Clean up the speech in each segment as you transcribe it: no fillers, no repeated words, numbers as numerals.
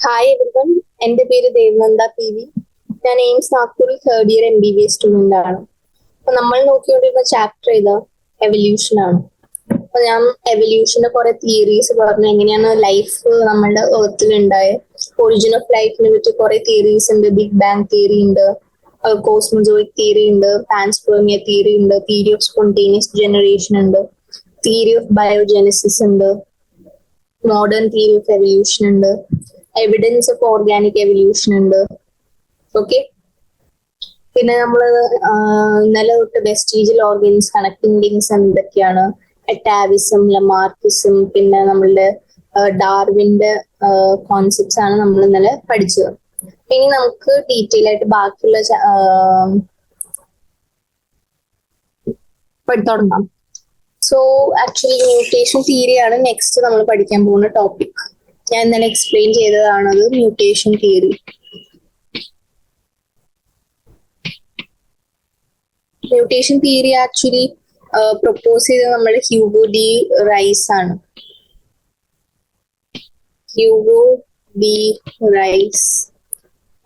Hi everyone, എൻ്റെ പേര് Devananda PV. ഞാൻ എയിംസ് നാഗ്പൂരിൽ തേർഡ് ഇയർ MBBS സ്റ്റുഡൻ്റ് ആണ്. അപ്പൊ നമ്മൾ നോക്കിക്കൊണ്ടിരുന്ന ചാപ്റ്റർ ഇത് എവല്യൂഷൻ ആണ്. അപ്പൊ ഞാൻ എവല്യൂഷന്റെ കുറെ തിയറീസ് പറഞ്ഞു, എങ്ങനെയാണ് ലൈഫ് നമ്മുടെ എർത്തിൽ ഉണ്ടായ ഒറിജിൻ ഓഫ് ലൈഫിനെ പറ്റി കുറെ തിയറീസ് ഉണ്ട്. ബിഗ് ബാങ് തിയറി ഉണ്ട്, കോസ്മോസോയിക് തിയറി ഉണ്ട്, പാൻസ്പെർമിയ തിയറി ഉണ്ട്, തിയറി ഓഫ് സ്പോണ്ടേനിയസ് ജനറേഷൻ ഉണ്ട്, തിയറി ഓഫ് ബയോജെനസിസ് ഉണ്ട്, മോഡേൺ തിയറി ഓഫ് എവല്യൂഷൻ ഉണ്ട്, എവിഡൻസ് ഓഫ് ഓർഗാനിക് എവല്യൂഷൻ ഉണ്ട്. ഓക്കെ, പിന്നെ നമ്മൾ ഇന്നലെ തൊട്ട് വെസ്റ്റീജിയൽ ഓർഗൻസ്, കണക്ടിങ് ലിങ്ക്സ് എന്തൊക്കെയാണ്, അറ്റാവിസം, ലമാർക്കിസം, പിന്നെ നമ്മളുടെ ഡാർവിന്റെ കോൺസെപ്റ്റ്സ് ആണ് നമ്മൾ ഇന്നലെ പഠിച്ചത്. ഇനി നമുക്ക് ഡീറ്റെയിൽ ആയിട്ട് ബാക്കിയുള്ള തുടങ്ങാം. സോ ആക്ച്വലി മ്യൂട്ടേഷൻ തിയറി ആണ് നെക്സ്റ്റ് നമ്മൾ പഠിക്കാൻ പോകുന്ന ടോപ്പിക്. ഞാൻ ഇന്നലെ എക്സ്പ്ലെയിൻ ചെയ്തതാണത് mutation theory. Mutation theory actually propose ചെയ്തത് നമ്മുടെ ഹ്യൂഗോ ഡി റൈസ് ആണ്. Hugo de Vries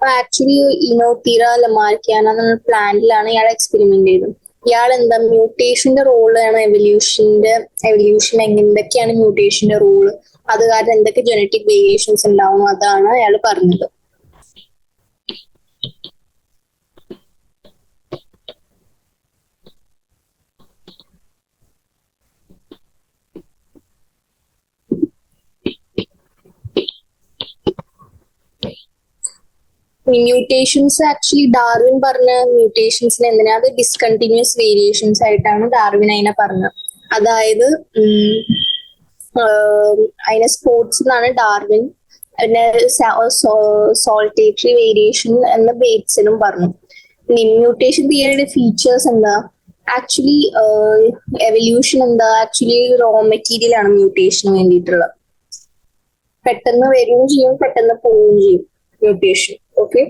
actually Oenothera lamarckiana എന്ന പ്ലാന്റിലാണ് ഇയാൾ എക്സ്പെരിമെന്റ് ചെയ്തത്. ഇയാൾ എന്താ മ്യൂട്ടേഷന്റെ റോളാണ് എവല്യൂഷൻ എന്തൊക്കെയാണ് മ്യൂട്ടേഷന്റെ റോള്, അത് കാരണം എന്തൊക്കെ ജനറ്റിക് വേരിയേഷൻസ് ഉണ്ടാവും, അതാണ് അയാൾ പറഞ്ഞത്. മ്യൂട്ടേഷൻസ് ആക്ച്വലി ഡാർവിൻ പറഞ്ഞ മ്യൂട്ടേഷൻസിന് എന്തിനാ, അത് ഡിസ്കണ്ടിന്യൂസ് വേരിയേഷൻസ് ആയിട്ടാണ് ഡാർവിൻ അതിനെ പറഞ്ഞത്. അതായത് അതിനെ സ്പോർട്സ് എന്നാണ് ഡാർവിൻ, പിന്നെ സോൾട്ടേറ്ററി വേരിയേഷൻ എന്ന് ബേറ്റ്സിനും പറഞ്ഞു. മ്യൂട്ടേഷൻ തിയറിയുടെ ഫീച്ചേഴ്സ് എന്താ, ആക്ച്വലി എവല്യൂഷൻ എന്താ, ആക്ച്വലി റോ മെറ്റീരിയൽ ആണ് മ്യൂട്ടേഷന് വേണ്ടിയിട്ടുള്ളത്. പെട്ടെന്ന് വരികയും ചെയ്യും, പെട്ടെന്ന് പോവുകയും ചെയ്യും മ്യൂട്ടേഷൻ. ഓക്കെ,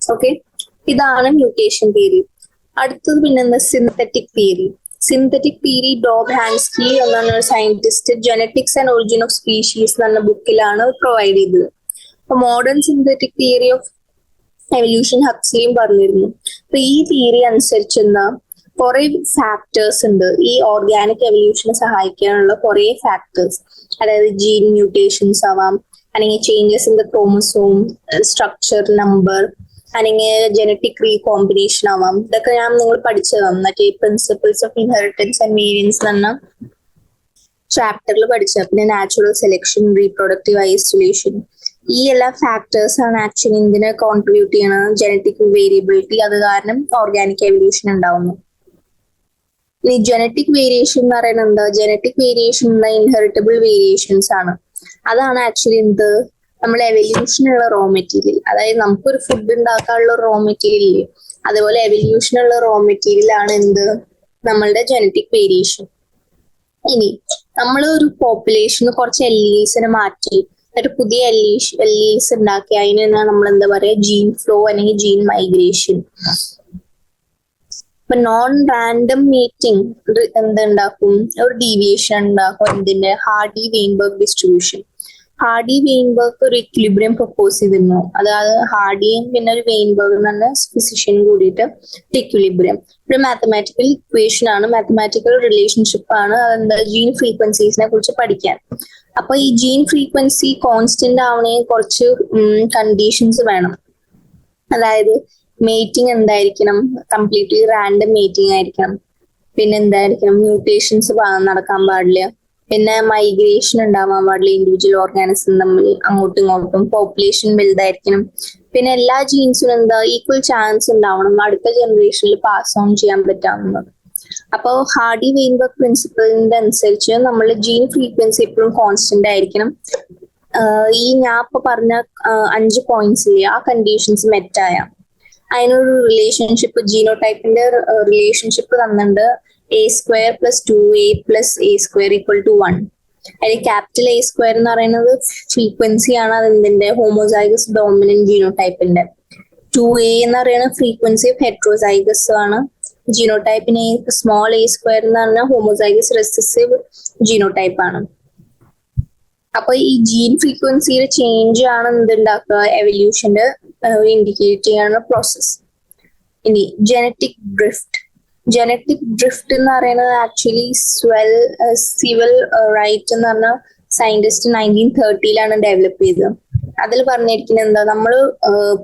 ഓക്കെ, ഇതാണ് മ്യൂട്ടേഷൻ തിയറി. അടുത്തത് പിന്നെന്താ, synthetic theory. Synthetic theory Dobzhansky എന്നാണ് ഒരു scientist genetics and origin of species എന്ന ബുക്കിലാണ് പ്രൊവൈഡ് ചെയ്തത്. അപ്പൊ modern synthetic theory of evolution ഹക്സ്ലിയും പറഞ്ഞിരുന്നു. അപ്പൊ ഈ തിയറി അനുസരിച്ച് എന്താ, കുറെ ഫാക്ടേഴ്സ് ഉണ്ട് ഈ ഓർഗാനിക് എവല്യൂഷനെ സഹായിക്കാനുള്ള കുറെ ഫാക്ടേഴ്സ്. അതായത് ജീൻ മ്യൂട്ടേഷൻസ് ആവാം, അല്ലെങ്കിൽ changes in the chromosome structure, number, അല്ലെങ്കിൽ ജനറ്റിക് റീകോമ്പിനേഷൻ ആവാം. ഇതൊക്കെ ഞാൻ നിങ്ങൾ പഠിച്ചതാണ്, മറ്റേ principles of inheritance and variance എന്ന ചാപ്റ്ററിൽ പഠിച്ചത്. പിന്നെ നാച്ചുറൽ സെലക്ഷൻ, റീപ്രൊഡക്റ്റീവ് ഐസൊലേഷൻ, ഈ എല്ലാ ഫാക്ടേഴ്സ് ആണ് ആക്ച്വലി ഇതിനെ കോൺട്രിബ്യൂട്ട് ചെയ്യണത്, ജനറ്റിക് വേരിയബിലിറ്റി. അത് കാരണം ഓർഗാനിക് എവല്യൂഷൻ ഉണ്ടാവുന്നു. ഇനി ജനറ്റിക് വേരിയേഷൻ എന്ന് പറയുന്നത് എന്താ, ജനറ്റിക് വേരിയേഷൻ എന്താ, ഇൻഹെറിറ്റബിൾ വേരിയേഷൻസ് ആണ്. അതാണ് ആക്ച്വലി എന്ത്, നമ്മൾ എവല്യൂഷനുള്ള റോ മെറ്റീരിയൽ. അതായത് നമുക്കൊരു ഫുഡ് ഉണ്ടാക്കാനുള്ള റോ മെറ്റീരിയൽ ഇല്ലേ, അതുപോലെ എവല്യൂഷനുള്ള റോ മെറ്റീരിയൽ ആണ് എന്ത്, നമ്മളുടെ ജനറ്റിക് വേരിയേഷൻ. ഇനി നമ്മൾ ഒരു പോപ്പുലേഷന് കുറച്ച് എല്ലീസിനെ മാറ്റി എന്നിട്ട് പുതിയ എല്ലീസ് ഉണ്ടാക്കി അതിന് നമ്മൾ എന്താ പറയാ, ജീൻ ഫ്ലോ അല്ലെങ്കിൽ ജീൻ മൈഗ്രേഷൻ. ഇപ്പൊ നോൺ റാൻഡം മീറ്റിംഗ് എന്തുണ്ടാക്കും, ഒരു ഡീവിയേഷൻ ഉണ്ടാക്കും. എന്തിന്റെ, Hardy Weinberg distribution. Hardy Weinberg ഒരു ഇക്വിലിബ്രിയം പ്രപ്പോസ് ചെയ്തിരുന്നു. അതായത് ഹാർഡിയും പിന്നെ ഒരു വെയിൻബർഗ് എന്ന ഫിസിഷ്യനും കൂടിയിട്ട് ഇക്വിലിബ്രിയം ഒരു മാത്തമാറ്റിക്കൽ ഇക്വേഷൻ ആണ്, മാത്തമാറ്റിക്കൽ റിലേഷൻഷിപ്പ് ആണ്. അതെന്താ, ജീൻ ഫ്രീക്വൻസീസിനെ കുറിച്ച് പഠിക്കാൻ. അപ്പൊ ഈ ജീൻ ഫ്രീക്വൻസി കോൺസ്റ്റന്റ് ആവണമെങ്കിൽ കുറച്ച് കണ്ടീഷൻസ് വേണം. അതായത് മേറ്റിംഗ് എന്തായിരിക്കണം, കംപ്ലീറ്റ്ലി റാൻഡം മേറ്റിംഗ് ആയിരിക്കണം. പിന്നെ എന്തായിരിക്കണം, മ്യൂട്ടേഷൻസ് നടക്കാൻ പാടില്ല. പിന്നെ മൈഗ്രേഷൻ ഉണ്ടാവാൻ പാടില്ല, ഇൻഡിവിജ്വൽ ഓർഗാനിസം തമ്മിൽ അങ്ങോട്ടും ഇങ്ങോട്ടും. പോപ്പുലേഷൻ വലുതായിരിക്കണം. പിന്നെ എല്ലാ ജീൻസിനും എന്താ, ഈക്വൽ ചാൻസ് ഉണ്ടാവണം അടുത്ത ജനറേഷനിൽ പാസ് ഓൺ ചെയ്യാൻ പറ്റാവുന്നത്. അപ്പോൾ ഹാർഡി വെയിൻബർഗ് പ്രിൻസിപ്പിളിന്റെ അനുസരിച്ച് നമ്മൾ ജീൻ ഫ്രീക്വൻസി എപ്പോഴും കോൺസ്റ്റന്റ് ആയിരിക്കണം. ഈ ഞാൻ ഇപ്പൊ പറഞ്ഞ 5 പോയിന്റ്സ് ഇല്ലേ, ആ കണ്ടീഷൻസ് മെറ്റ് ആയ അതിനൊരു റിലേഷൻഷിപ്പ്, ജീനോടൈപ്പിന്റെ റിലേഷൻഷിപ്പ് തന്നിട്ടുണ്ട്. A² + 2A + A² = 1. അതിൽ ക്യാപിറ്റൽ A² എന്ന് പറയുന്നത് ഫ്രീക്വൻസി ആണ് അതിന്റെ ഹോമോസൈഗസ് ഡോമിനന്റ് ജീനോടൈപ്പിന്റെ. 2A എന്ന് പറയുന്നത് ഫ്രീക്വൻസി ഓഫ് ഹെറ്ററോസൈഗസ് ആണ്. ജീനോടൈപ്പിന് സ്മോൾ A² എന്ന് പറഞ്ഞാൽ ഹോമോസൈഗസ് റിസസീവ് ജീനോടൈപ്പ് ആണ്. അപ്പൊ ഈ ജീൻ ഫ്രീക്വൻസിയുടെ ചേഞ്ച് ആണ് എന്തുണ്ടാക്കുക, എവല്യൂഷന്റെ ഇൻഡിക്കേറ്റ് ചെയ്യുന്ന പ്രോസസ്. ഇനി ജനറ്റിക് ഡ്രിഫ്റ്റ്. ജനറ്റിക് ഡ്രിഫ്റ്റ് എന്ന് പറയുന്നത് ആക്ച്വലി സിവൽ റൈറ്റ് എന്ന് പറഞ്ഞ സയന്റിസ്റ്റ് 1930-ലാണ് ഡെവലപ്പ് ചെയ്തത്. അതിൽ പറഞ്ഞിരിക്കുന്നത് എന്താ, നമ്മൾ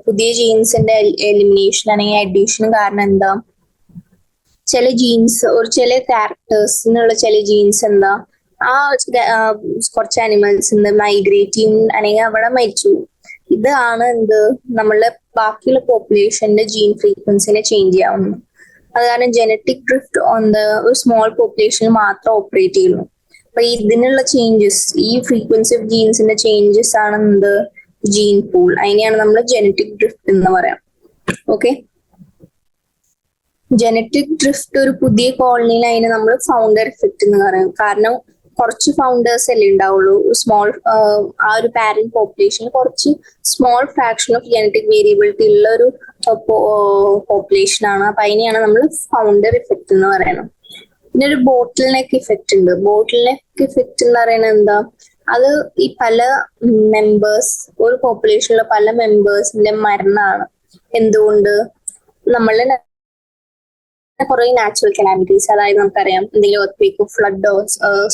പുതിയ ജീൻസിന്റെ എലിമിനേഷൻ അല്ലെങ്കിൽ അഡീഷൻ കാരണം എന്താ, ചില ജീൻസ് ഒരു ചില ക്യാരക്ടേഴ്സിനുള്ള ചില ജീൻസ് എന്താ കുറച്ച് അനിമൽസ് മൈഗ്രേറ്റ് ചെയ്യും അല്ലെങ്കിൽ അവിടെ മരിച്ചു. ഇതാണ് എന്ത് നമ്മളുടെ ബാക്കിയുള്ള പോപ്പുലേഷന്റെ ജീൻ ഫ്രീക്വൻസിനെ ചേഞ്ച് ചെയ്യാവുന്നത്. അത് കാരണം ജനറ്റിക് ഡ്രിഫ്റ്റ് ഒരു സ്മോൾ പോപ്പുലേഷൻ മാത്രം ഓപ്പറേറ്റ് ചെയ്യുന്നു. അപ്പൊ ഇതിനുള്ള ചേഞ്ചസ്, ഈ ഫ്രീക്വൻസി ഓഫ് ജീൻസിന്റെ ചേഞ്ചസ് ആണ് എന്ത്, ജീൻ പൂൾ. അതിനെയാണ് നമ്മൾ ജനറ്റിക് ഡ്രിഫ്റ്റ് എന്ന് പറയാം. ഓക്കെ, ജനറ്റിക് ഡ്രിഫ്റ്റ് ഒരു പുതിയ കോളനിയിൽ അതിനെ നമ്മൾ ഫൗണ്ടർ എഫക്റ്റ് എന്ന് പറയും. കാരണം കുറച്ച് ഫൗണ്ടേഴ്സ് അല്ലേ ഉണ്ടാവുള്ളൂ. സ്മോൾ ആ ഒരു പാരന്റ് പോപ്പുലേഷൻ കുറച്ച് small fraction of genetic variability ഉള്ള ഒരു പോപ്പുലേഷൻ ആണ്. അപ്പൊ അതിനെയാണ് നമ്മൾ ഫൗണ്ടർ ഇഫക്റ്റ് എന്ന് പറയുന്നത്. പിന്നെ ഒരു ബോട്ടിൽ നെക്ക് ഇഫക്റ്റ് ഉണ്ട്. ബോട്ടിൽ നെക്ക് ഇഫക്റ്റ് എന്ന് പറയുന്നത് എന്താ, അത് ഈ പല മെമ്പേഴ്സ്, ഒരു പോപ്പുലേഷനിലെ പല മെമ്പേഴ്സിന്റെ മരണമാണ്. എന്തുകൊണ്ട്, നമ്മളുടെ കുറെ നാച്ചുറൽ കലാമിറ്റീസ്, അതായത് നമുക്കറിയാം എന്തെങ്കിലും എർത്ത് ഫ്ലഡോ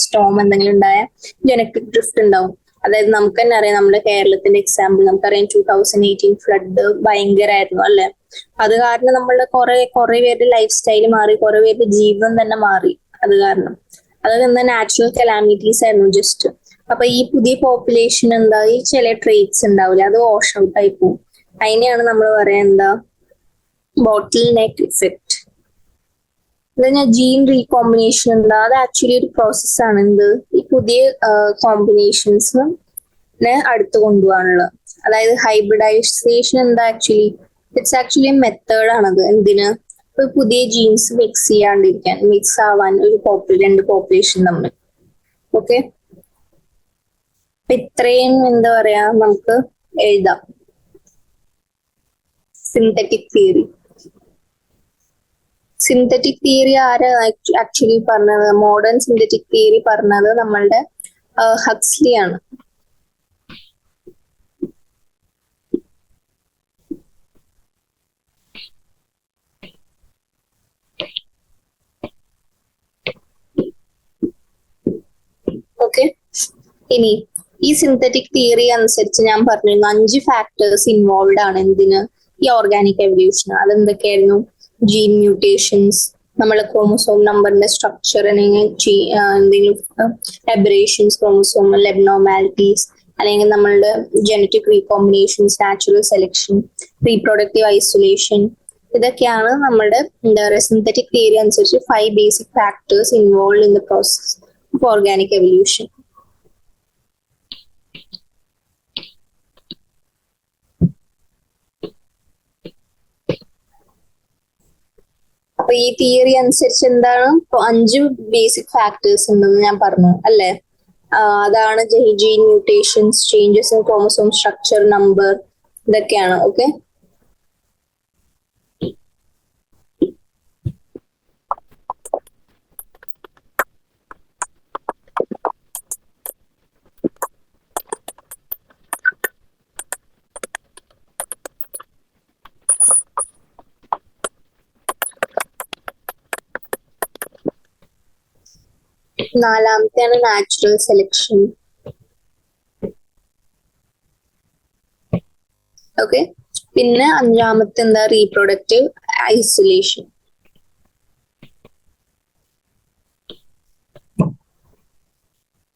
സ്റ്റോം എന്തെങ്കിലും ഉണ്ടായ ജനറ്റിക് ഡ്രിഫ്റ്റ് ഉണ്ടാവും. അതായത് നമുക്ക് തന്നെ അറിയാം, നമ്മുടെ കേരളത്തിന്റെ എക്സാമ്പിൾ നമുക്കറിയാം, 2018 ഫ്ലഡ് ഭയങ്കരമായിരുന്നു അല്ലെ. അത് കാരണം നമ്മളുടെ കുറെ പേരുടെ ലൈഫ് സ്റ്റൈൽ മാറി, കുറെ പേരുടെ ജീവൻ തന്നെ മാറി. അത് കാരണം അതൊക്കെ എന്താ നാച്ചുറൽ കലാമിറ്റീസ് ആയിരുന്നു ജസ്റ്റ്. അപ്പൊ ഈ പുതിയ പോപ്പുലേഷൻ എന്താ, ഈ ചില ട്രേറ്റ്സ് ഉണ്ടാവില്ല, അത് വാഷ് ഔട്ട് ആയി പോകും. അതിനെയാണ് നമ്മൾ പറയാ എന്താ, ബോട്ടിൽ നെക്ക് ഇഫക്റ്റ്. ജീൻ റീകോമ്പിനേഷൻ എന്താ, അത് ആക്ച്വലി ഒരു പ്രോസസ്സാണ്. എന്ത്, ഈ പുതിയ കോമ്പിനേഷൻസ് അടുത്ത് കൊണ്ടുപോകാനുള്ളത്. അതായത് ഹൈബ്രിഡൈസേഷൻ എന്താ, ഇറ്റ്സ് ആക്ച്വലി മെത്തേഡ് ആണത്. എന്തിന്, പുതിയ ജീൻസ് മിക്സ് ചെയ്യാണ്ടിരിക്കാൻ, മിക്സ് ആവാൻ രണ്ട് പോപ്പുലേഷൻ തമ്മിൽ. ഓക്കെ, ഇത്രയും എന്താ പറയാ നമുക്ക് എഴുതാം. Synthetic theory. സിന്തറ്റിക് തിയറി ആര് ആക്ച്വലി പറഞ്ഞത്, മോഡേൺ സിന്തറ്റിക് തിയറി പറഞ്ഞത് നമ്മളുടെ ഹക്സ്ലി ആണ്. ഓക്കെ, ഇനി ഈ സിന്തറ്റിക് തിയറി അനുസരിച്ച് ഞാൻ പറഞ്ഞിരുന്നു 5 ഫാക്ടേഴ്സ് ഇൻവോൾവ് ആണ് എന്തിന്, ഈ ഓർഗാനിക് എവല്യൂഷൻ. അതെന്തൊക്കെയായിരുന്നു, ജീൻ മ്യൂട്ടേഷൻസ്, നമ്മളെ ക്രോമോസോം നമ്പറിന്റെ സ്ട്രക്ചർ എന്തെങ്കിലും എബറേഷൻസ്, ക്രോമോസോമൽ അബ്നോർമാലിറ്റീസ്, അല്ലെങ്കിൽ നമ്മളുടെ genetic recombinations, natural selection, reproductive isolation. ഇതൊക്കെയാണ് നമ്മുടെ എന്താ പറയുക സിന്തറ്റിക് തിയറി അനുസരിച്ച് 5 basic factors involve in the process of organic evolution. അപ്പൊ ഈ തിയറി അനുസരിച്ച് എന്താണ്, 5 ബേസിക് ഫാക്ടേഴ്സ് ഉണ്ടെന്ന് ഞാൻ പറഞ്ഞു അല്ലെ. അതാണ് gene mutations, changes in chromosome structure, number, ഇതൊക്കെയാണ്. ഓക്കെ, നാലാമത്തെയാണ് നാച്ചുറൽ സെലക്ഷൻ. ഓക്കെ, പിന്നെ 5-മത്തെ എന്താ, റീപ്രൊഡക്റ്റീവ് ഐസൊലേഷൻ.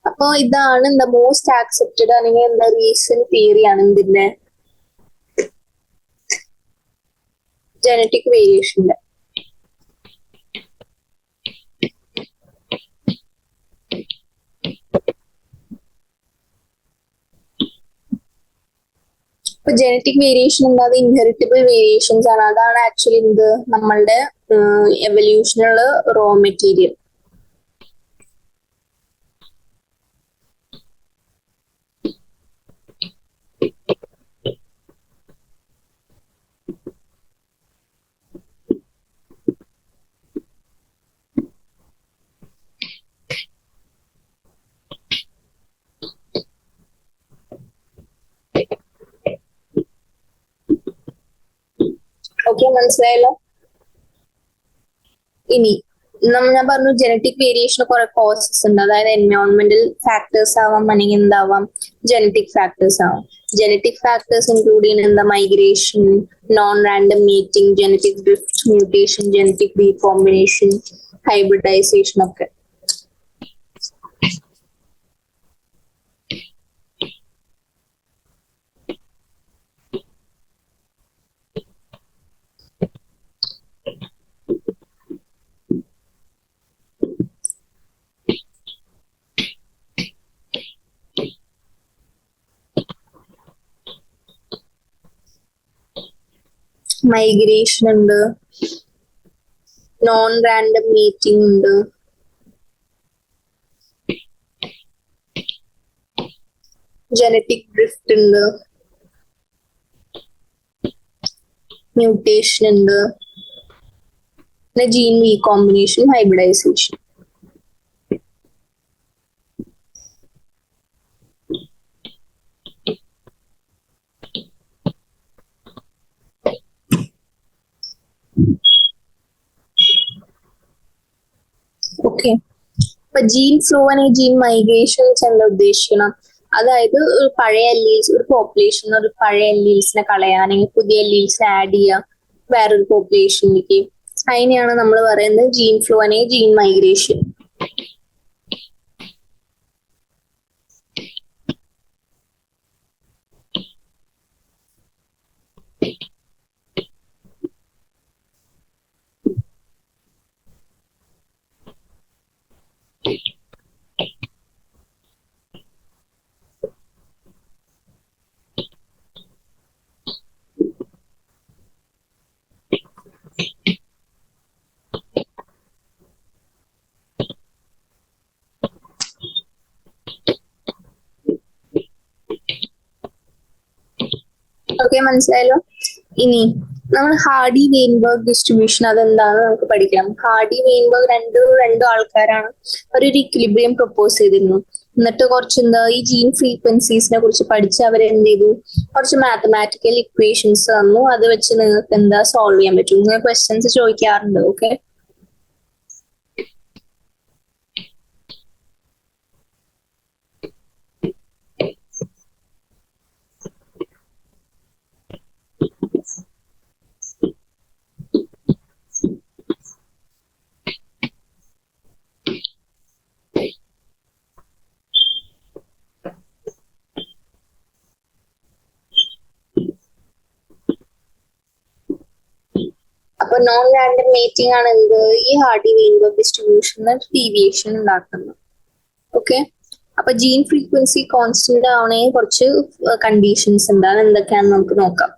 അപ്പൊ ഇതാണ് എന്താ മോസ്റ്റ് ആക്സെപ്റ്റഡ് അല്ലെങ്കിൽ എന്താ റീസെന്റ് തിയറിയാണ് എന്തിന്റെ, ജനറ്റിക് വേരിയേഷന്റെ. ഇപ്പൊ ജനറ്റിക് വേരിയേഷൻ എന്താ, അത് ഇൻഹെറിറ്റബിൾ വേരിയേഷൻസ് ആണ്. അതാണ് ആക്ച്വലി എന്ത് നമ്മളുടെ എവല്യൂഷനുള്ള റോ മെറ്റീരിയൽ. ഓക്കെ, മനസ്സിലായല്ലോ. ഇനി ഞാൻ പറഞ്ഞു ജനറ്റിക് വേരിയേഷന് കുറെ കോസസ് ഉണ്ട്. അതായത് എൻവയോൺമെന്റൽ ഫാക്ടേഴ്സ് ആവാം, അല്ലെങ്കിൽ എന്താവാം, ജനറ്റിക് ഫാക്ടേഴ്സ് ആവാം. ജനറ്റിക് ഫാക്ടേഴ്സ് ഇൻക്ലൂഡ് ചെയ്യുന്ന എന്താ, migration, non random mating, genetic drift, mutation, genetic recombination, hybridization ഒക്കെ. മൈഗ്രേഷൻ ഉണ്ട്, നോൺ റാൻഡം മീറ്റിംഗ് ഉണ്ട്, ജനറ്റിക് ഡ്രിഫ്റ്റ് ഉണ്ട്, മ്യൂട്ടേഷൻ ഉണ്ട്, പിന്നെ ജീൻ റീകോമ്പിനേഷൻ, ഹൈബ്രിഡൈസേഷൻ. ഓക്കെ, ഇപ്പൊ ജീൻ ഫ്ലോ അല്ലെങ്കിൽ ജീൻ മൈഗ്രേഷൻസ് എന്താ ഉദ്ദേശിക്കണം? അതായത് ഒരു പഴയ അല്ലീൽസ്, ഒരു പോപ്പുലേഷൻ ഒരു പഴയ അല്ലീൽസിനെ കളയാൻ, അല്ലെങ്കിൽ പുതിയ അല്ലീൽസിനെ ആഡ് ചെയ്യുക വേറൊരു പോപ്പുലേഷനിലേക്ക്, അതിനെയാണ് നമ്മൾ പറയുന്നത് ജീൻ ഫ്ലോ അല്ലെങ്കിൽ ജീൻ മൈഗ്രേഷൻ. ഓക്കെ, മനസ്സിലായല്ലോ. ഇനി നമ്മൾ ഹാർഡി വെയിൻബർഗ് ഡിസ്ട്രിബ്യൂഷൻ അതെന്താന്ന് നമുക്ക് പഠിക്കണം. ഹാർഡി വെയിൻബർഗ് രണ്ടു ആൾക്കാരാണ്. അവരൊരു ഇക്വിലിബ്രിയം പ്രപ്പോസ് ചെയ്തിരുന്നു. എന്നിട്ട് കുറച്ച് ഈ ജീൻ ഫ്രീക്വൻസീസിനെ കുറിച്ച് പഠിച്ച് അവരെന്ത് ചെയ്തു, കുറച്ച് മാത്തമാറ്റിക്കൽ ഇക്വേഷൻസ് തന്നു. അത് വെച്ച് നിങ്ങൾക്ക് എന്താ സോൾവ് ചെയ്യാൻ പറ്റും. ഇങ്ങനെ ക്വസ്റ്റ്യൻസ് ചോദിക്കാറുണ്ട്. ഓക്കെ, അപ്പൊ നോൺ റാൻഡം മേറ്റിംഗ് ആണ് എന്ത്, ഈ ഹാർഡി വെയിൻബർഗ് ഡിസ്ട്രിബ്യൂഷൻ ഡീവിയേഷൻ ഉണ്ടാക്കുന്നത്. ഓക്കെ, അപ്പൊ ജീൻ ഫ്രീക്വൻസി കോൺസ്റ്റന്റ് ആവണമെങ്കിൽ കുറച്ച് കണ്ടീഷൻസ് ഉണ്ട്. അത് എന്തൊക്കെയാണെന്ന് നമുക്ക് നോക്കാം.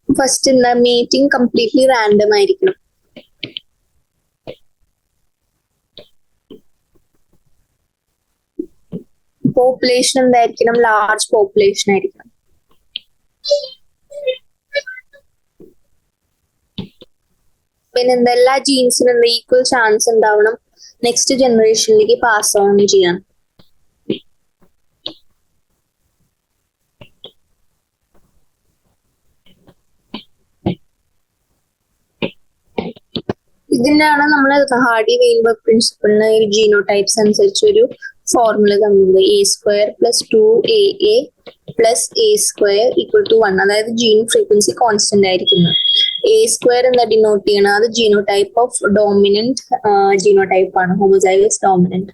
ഫസ്റ്റ് എന്താ, മീറ്റിംഗ് കംപ്ലീറ്റ്ലി റാൻഡം ആയിരിക്കണം. പോപ്പുലേഷൻ എന്തായിരിക്കണം, ലാർജ് പോപ്പുലേഷൻ ആയിരിക്കണം. പിന്നെ എന്താ, എല്ലാ ജീൻസിനും എന്താ ഈക്വൽ ചാൻസ് ഉണ്ടാവണം നെക്സ്റ്റ് ജനറേഷനിലേക്ക് പാസ് ഓൺ ചെയ്യാൻ. ഇതിനാണ് നമ്മൾ ഹാർഡി വെയിൻബർഗ് പ്രിൻസിപ്പിളിന് ജീനോടൈപ്സ് അനുസരിച്ച് ഒരു ഫോർമുല തന്നത്. A²+2AA+A² = 1. അതായത് ജീൻ ഫ്രീക്വൻസി കോൺസ്റ്റന്റ് ആയിരിക്കുന്നത്. A² എന്താ ഡിനോട്ട് ചെയ്യണം, അത് ജീനോടൈപ്പ് ഓഫ് ഡോമിനന്റ് ജീനോടൈപ്പ് ആണ്. Homozygous dominant,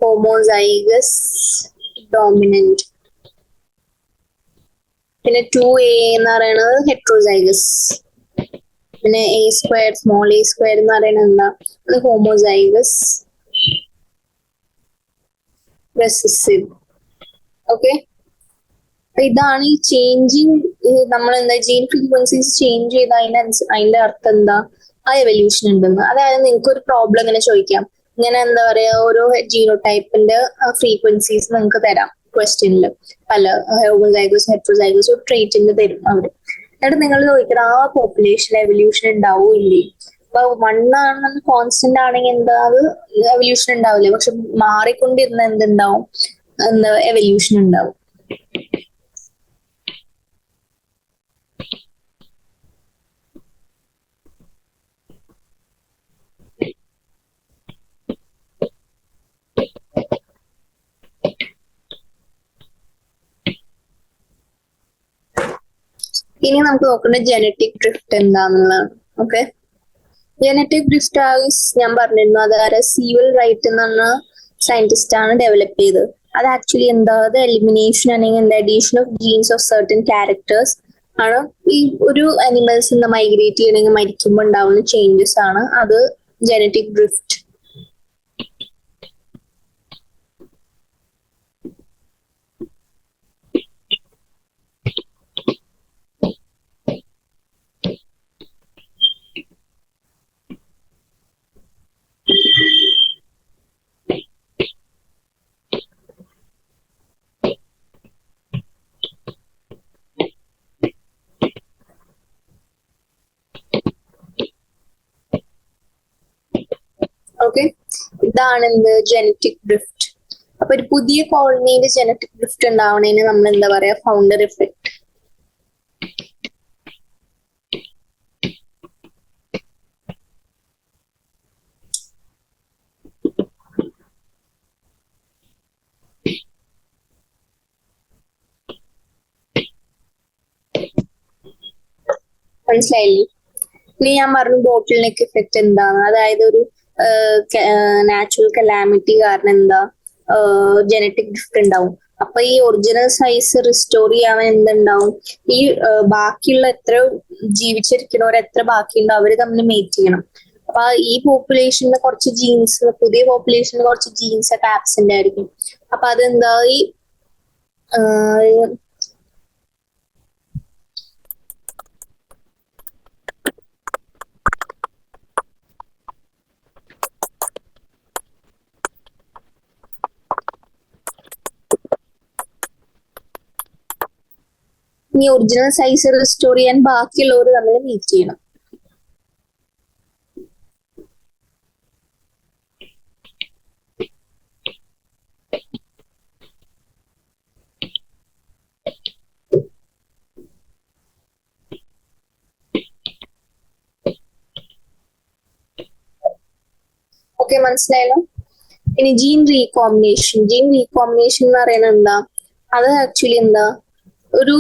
homozygous dominant. പിന്നെ 2A എന്ന് പറയുന്നത് ഹെട്രോസൈഗസ്. പിന്നെ A², സ്മോൾ a² എന്ന് പറയുന്നത് എന്താ, അത് ഹോമോസൈഗസ് റെസസീവ്. ഓക്കെ, ഇതാണ് ഈ ചേഞ്ചിങ്. നമ്മൾ എന്താ ജീൻ ഫ്രീക്വൻസീസ് ചേഞ്ച് ചെയ്ത് അതിന്റെ അർത്ഥം എന്താ, ആ എവല്യൂഷൻ ഉണ്ടെന്ന്. അതായത് നിങ്ങൾക്ക് ഒരു പ്രോബ്ലം ഇങ്ങനെ ചോദിക്കാം, ഇങ്ങനെ എന്താ പറയാ, ഓരോ ജീനോടൈപ്പിന്റെ ഫ്രീക്വൻസീസ് നിങ്ങൾക്ക് തരാം ക്വസ്റ്റ്യനിൽ, പല ഹോമോസൈഗസ് ഹെട്രോസൈഗസ് ഒരു ട്രേറ്റിന്റെ തരും അവര്. എന്നിട്ട് നിങ്ങൾ ചോദിക്കണം ആ പോപ്പുലേഷൻ എവല്യൂഷൻ ഉണ്ടാവോ ഇല്ലേ. ഇപ്പൊ 1 ആണെന്ന് കോൺസ്റ്റന്റ് ആണെങ്കിൽ എന്താ, അത് എവല്യൂഷൻ ഉണ്ടാവില്ല. പക്ഷെ മാറിക്കൊണ്ടിരുന്ന എന്തുണ്ടാവും, എന്താ എവല്യൂഷൻ ഉണ്ടാവും. ഇനി നമുക്ക് നോക്കേണ്ടത് ജനറ്റിക് ഡ്രിഫ്റ്റ് എന്താണെന്നുള്ളതാണ്. ഓക്കെ, ജനറ്റിക് ഡ്രിഫ്റ്റ് ഞാൻ പറഞ്ഞിരുന്നു, അതായത് സീവൽ റൈറ്റ് എന്ന് പറഞ്ഞ സയന്റിസ്റ്റ് ആണ് ഡെവലപ്പ് ചെയ്തത്. അത് ആക്ച്വലി എന്താ, അത് എലിമിനേഷൻ അല്ലെങ്കിൽ എന്താ addition of genes of certain characters ആണ്. ഈ ഒരു അനിമൽസ് എന്താ മൈഗ്രേറ്റ് ചെയ്യണമെങ്കിൽ മരിക്കുമ്പോൾ ഉണ്ടാവുന്ന ചേഞ്ചസ് ആണ് അത് ജനറ്റിക് ഡ്രിഫ്റ്റ്. ഓക്കെ, ഇതാണ് എന്ത് ജനറ്റിക് ഡ്രിഫ്റ്റ്. അപ്പൊ ഒരു പുതിയ കോളനിയിൽ ജനറ്റിക് ഡ്രിഫ്റ്റ് ഉണ്ടാവണേന് നമ്മൾ എന്താ പറയാ, ഫൗണ്ടർ എഫക്ട്. മനസ്സിലായില്ലേ? ഇനി ഞാൻ പറഞ്ഞു ബോട്ടിൽ നെക്ക് എഫക്ട് എന്താണ്. അതായത് ഒരു നാച്ചുറൽ കലാമിറ്റി കാരണം എന്താ ജനറ്റിക് ഡ്രിഫ്റ്റ് ഉണ്ടാവും. അപ്പൊ ഈ ഒറിജിനൽ സൈസ് റിസ്റ്റോർ ചെയ്യാൻ എന്തുണ്ടാവും, ഈ ബാക്കിയുള്ള എത്ര ജീവിച്ചിരിക്കുന്നവർ എത്ര ബാക്കിയുണ്ടോ അവര് തമ്മിൽ മേറ്റ് ചെയ്യണം. അപ്പൊ ഈ പോപ്പുലേഷനിൽ കുറച്ച് ജീൻസ്, പുതിയ പോപ്പുലേഷനിൽ കുറച്ച് ജീൻസ് ഒക്കെ ആബ്സെന്റ് ആയിരിക്കും. അപ്പൊ അതെന്താ ഈ ഒറിജിനൽ സൈസ് റിസ്റ്റോർ ചെയ്യാൻ ബാക്കിയുള്ളവർ തമ്മിൽ മീറ്റ് ചെയ്യണം. ഓക്കെ, മനസ്സിലായല്ലോ. ഇനി ജീൻ റീകോമ്പിനേഷൻ. ജീൻ റീകോമ്പിനേഷൻ എന്ന് പറയുന്നത് എന്താ, അത് ആക്ച്വലി എന്താ ഒരു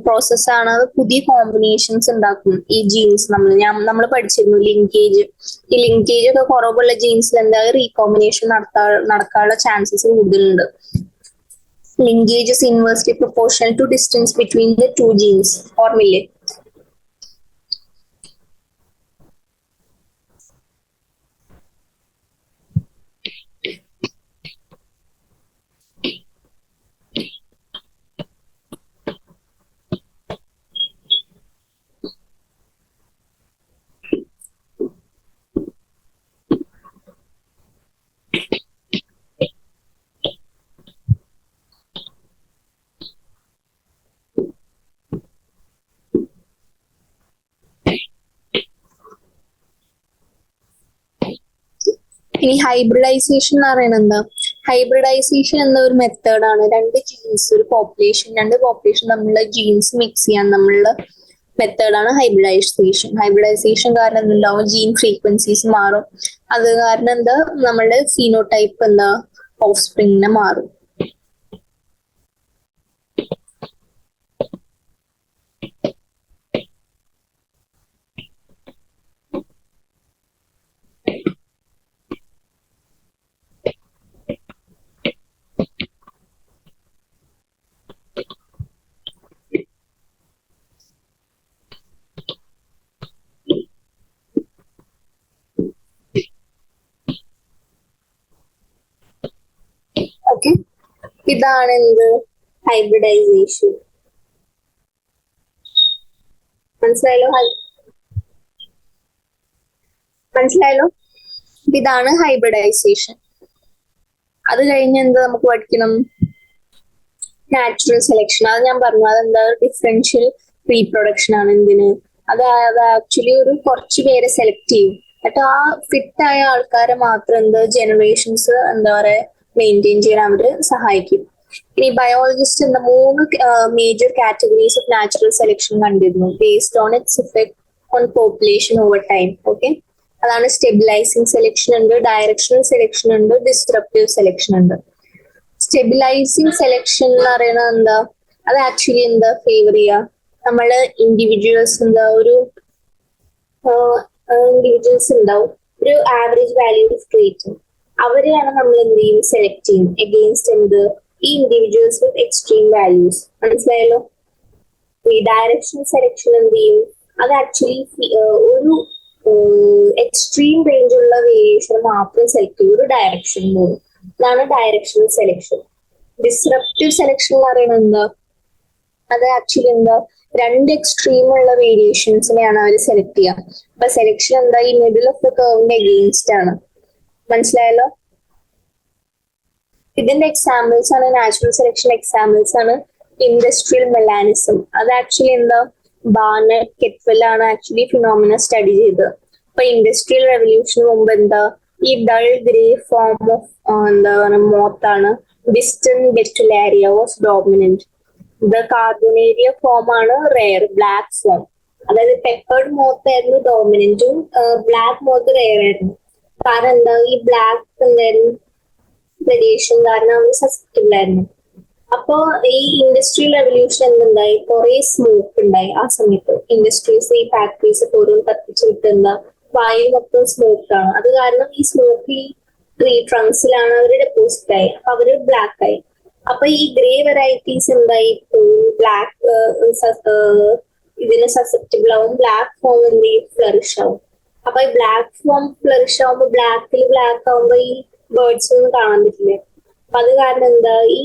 പ്രോസസ്സാണ്. അത് പുതിയ കോമ്പിനേഷൻസ് ഉണ്ടാക്കും ഈ ജീൻസ്. നമ്മൾ പഠിച്ചിരുന്നു ലിങ്കേജ്. ഈ ലിങ്കേജ് ഒക്കെ കുറവുള്ള ജീൻസിൽ എന്താ റീകോമ്പിനേഷൻ നടക്കാനുള്ള ചാൻസസ് കൂടുതലുണ്ട്. Linkage is inversely proportional to distance between the two genes. ഓർമ്മയില്ലേ? ഇനി ഹൈബ്രിഡൈസേഷൻ എന്ന് പറയുന്നത് എന്താ, ഹൈബ്രിഡൈസേഷൻ എന്ന ഒരു മെത്തേഡാണ്. രണ്ട് പോപ്പുലേഷൻ തമ്മിലുള്ള ജീൻസ് മിക്സ് ചെയ്യാൻ നമ്മളുള്ള മെത്തേഡാണ് ഹൈബ്രിഡൈസേഷൻ. ഹൈബ്രിഡൈസേഷൻ കാരണം എന്തുണ്ടാവും, ജീൻ ഫ്രീക്വൻസീസ് മാറും. അത് കാരണം എന്താ നമ്മളുടെ ഫീനോടൈപ്പ് എന്താ ഓഫ് സ്പ്രിങ്ങിനെ മാറും. ഇതാണ് എന്ത് ഹൈബ്രിഡൈസേഷൻ. മനസ്സിലായല്ലോ? മനസ്സിലായല്ലോ? ഇതാണ് ഹൈബ്രിഡൈസേഷൻ. അത് കഴിഞ്ഞ് എന്ത് നമുക്ക് പഠിക്കണം? Natural selection. അത് ഞാൻ പറഞ്ഞു, അതെന്താ ഡിഫറൻഷ്യൽ റീപ്രൊഡക്ഷൻ ആണ്. എന്തിന്? അത് ആക്ച്വലി ഒരു കുറച്ച് പേരെ സെലക്ട് ചെയ്യും, എന്നിട്ട് ആ ഫിറ്റ് ആയ ആൾക്കാരെ മാത്രം ജനറേഷൻസ് പറയാ മെയിൻറ്റെയിൻ ചെയ്യാൻ അവര് സഹായിക്കും. ഇനി biologist 3 major categories of natural selection കണ്ടിരുന്നു, based on its effect on population over time. Okay, അതാണ് സ്റ്റെബിലൈസിങ് സെലക്ഷൻ ഉണ്ട്, ഡയറക്ഷണൽ സെലക്ഷൻ ഉണ്ട്, ഡിസ്ട്രപ്റ്റീവ് സെലക്ഷൻ ഉണ്ട്. സ്റ്റെബിലൈസിങ് സെലക്ഷൻ എന്ന് പറയുന്നത് എന്താ? അത് ആക്ച്വലി ഫേവർ ചെയ്യുക നമ്മള് ഇൻഡിവിജ്വൽസ് ഒരു ഇൻഡിവിജ്വൽസ് ഉണ്ടാവും, ഒരു ആവറേജ് വാല്യൂ ഓഫ് ട്രേറ്റ്, അവരെയാണ് നമ്മൾ സെലക്ട് ചെയ്യും എഗെയിൻസ്റ്റ് ഈ ഇൻഡിവിജ്വൽസ് വിത്ത് എക്സ്ട്രീം വാല്യൂസ്. മനസ്സിലായല്ലോ? ഈ ഡയറക്ഷണൽ സെലക്ഷൻ അത് ആക്ച്വലി ഒരു എക്സ്ട്രീം റേഞ്ചുള്ള വേരിയേഷൻ മാത്രം സെലക്ട് ചെയ്യും ഒരു ഡയറക്ഷൻ പോകും. അതാണ് ഡയറക്ഷണൽ സെലക്ഷൻ. ഡിസ്റപ്റ്റീവ് സെലക്ഷൻ എന്ന് പറയുന്നത് അത് ആക്ച്വലി 2 എക്സ്ട്രീം ഉള്ള വേരിയേഷൻസിനെയാണ് അവർ സെലക്ട് ചെയ്യുക. അപ്പൊ സെലക്ഷൻ ഈ മിഡിൽ ഓഫ് ദ കർവിന്റെ എഗെയിൻസ്റ്റ് ആണ്. മനസ്സിലായല്ലോ? ഇതിന്റെ എക്സാമ്പിൾസ് ആണ്, നാച്ചുറൽ സെലക്ഷൻ എക്സാമ്പിൾസ് ആണ് ഇൻഡസ്ട്രിയൽ മെലാനിസം. അത് ആക്ച്വലി ബാർനറ്റ് കെറ്റ്വെൽ ആണ് ആക്ച്വലി ഫിനോമിന സ്റ്റഡി ചെയ്തത്. അപ്പൊ ഇൻഡസ്ട്രിയൽ റെവല്യൂഷന് മുമ്പ് ഈ ഡൾ ഗ്രേ ഫോം ഓഫ് മോത്താണ് Biston betularia was dominant. Carbonaria form ആണ് റെയർ, ബ്ലാക്ക് ഫോം. അതായത് പെപ്പേർഡ് മോത്ത് ആയിരുന്നു ഡോമിനന്റും ബ്ലാക്ക് മോത്ത് റെയർ ആയിരുന്നു. കാരണം ഈ ബ്ലാക്ക് റേഡിയേഷൻ കാരണം അവർ സസ്പെക്റ്റബിൾ ആയിരുന്നു. അപ്പോ ഈ ഇൻഡസ്ട്രിയൽ റെവല്യൂഷൻ എന്തുണ്ടായി? കുറെ സ്മോക്ക് ഉണ്ടായി ആ സമയത്ത്. ഇൻഡസ്ട്രീസ്, ഈ ഫാക്ടറീസ് ഓരോ കത്തിച്ച് വിട്ടുന്ന വായു മൊത്തം സ്മോക്ക് ആണ്. അത് കാരണം ഈ സ്മോക്ക് ഈ ട്രീ ട്രങ്ക്സിലാണ് അവർ ഡെപ്പോസിറ്റ് ആയി. അപ്പൊ അവര് ബ്ലാക്ക് ആയി. അപ്പൊ ഈ ഗ്രേ വെറൈറ്റീസ് ബ്ലാക്ക് ഇതിന് സസെപ്റ്റബിൾ ആവും. ബ്ലാക്ക് ഫോം ഫ്ലറിഷ് ആവും. അപ്പൊ ഈ ബ്ലാക്ക് ഫോം ഫ്ലറിഷ് ആവുമ്പോ ബ്ലാക്ക് ആവുമ്പോ ഈ ബേർഡ്സ് ഒന്നും കാണാൻ പറ്റില്ല. അപ്പൊ അത് കാരണം ഈ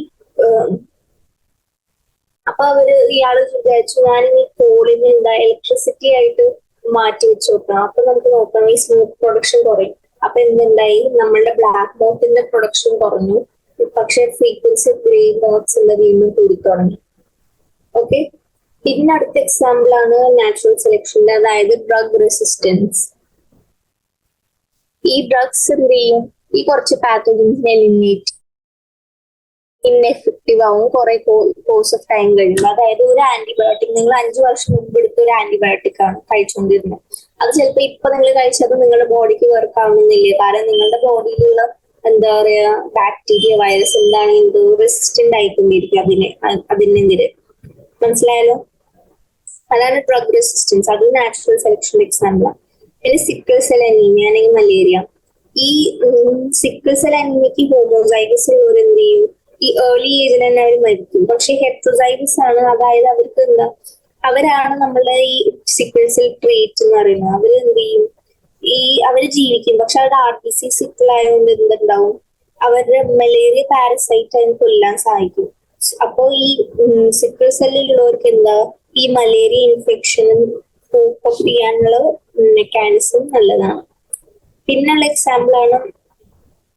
അപ്പൊ ഇയാള് വിചാരിച്ചു ഞാൻ ഈ കോളിന് ഇലക്ട്രിസിറ്റി ആയിട്ട് മാറ്റി വെച്ച് നോക്കണം. അപ്പൊ നമുക്ക് നോക്കാം ഈ സ്മോക്ക് പ്രൊഡക്ഷൻ കുറയും. അപ്പൊ നമ്മളുടെ ബ്ലാക്ക് മോത്തിന്റെ പ്രൊഡക്ഷൻ കുറഞ്ഞു, പക്ഷെ ഫ്രീക്വൻസി ഗ്രേ മോത്ത്സ് വീണ്ടും കൂടി തുടങ്ങി. ഓക്കെ, പിന്നെ അടുത്ത എക്സാമ്പിൾ ആണ് നാച്ചുറൽ സെലക്ഷന്റെ, അതായത് ഡ്രഗ് റെസിസ്റ്റൻസ്. ഈ ഡ്രഗ്സ് ഈ കുറച്ച് പാത്തോജൻസിനെ എലിമിനേറ്റ് ഇൻഎഫക്റ്റീവ് ആവും കുറെ കോഴ്സ് ഓഫ് ടൈം കഴിയുമ്പോൾ. അതായത് ഒരു ആന്റിബയോട്ടിക് നിങ്ങൾ 5 വർഷം മുമ്പ് എടുത്ത ഒരു ആന്റിബയോട്ടിക് ആണ് കഴിച്ചുകൊണ്ടിരുന്നത്. അത് ചിലപ്പോൾ ഇപ്പൊ നിങ്ങൾ കഴിച്ചത് നിങ്ങളുടെ ബോഡിക്ക് വർക്ക് ആവുന്നില്ല. കാരണം നിങ്ങളുടെ ബോഡിയിലുള്ള ബാക്ടീരിയ, വൈറസ് റെസിസ്റ്റന്റ് ആയിക്കൊണ്ടിരിക്കും അതിനെതിരെ. മനസ്സിലായല്ലോ? അതാണ് ഡ്രഗ് റെസിസ്റ്റൻസ്. അത് നാച്ചുറൽ സെലക്ഷൻ എക്സാമ്പിൾ ആണ്. പിന്നെ സിക്കിൾ സെൽ അനീമിയ അല്ലെങ്കിൽ മലേറിയ. ഈ സിക്കിൾ സെൽ അനീമിയക്ക് ഹോമോസൈഗസ് ഉള്ളവർ ഈ ഏർലി ഏജിൽ തന്നെ അവർ മരിക്കും. പക്ഷെ ഹെട്രോസൈഗസ് ആണ്, അതായത് അവർക്ക് അവരാണ് നമ്മളുടെ ഈ സിക്കിൾ സെൽ ട്രേറ്റ് എന്ന് പറയുന്നത്. അവര് ജീവിക്കും, പക്ഷെ അവരുടെ RBC സിക്കിൾ ആയതുകൊണ്ട് എന്തുണ്ടാവും? അവരുടെ മലേറിയ പാരസൈറ്റ് അതിന് കൊല്ലാൻ സഹായിക്കും. അപ്പോ ഈ സിക്കിൾ സെല്ലിലുള്ളവർക്ക് ഈ മലേറിയ ഇൻഫെക്ഷനും കോപ്പ് ചെയ്യാനുള്ള മെക്കാനിസം നല്ലതാണ്. പിന്നുള്ള എക്സാമ്പിൾ ആണ്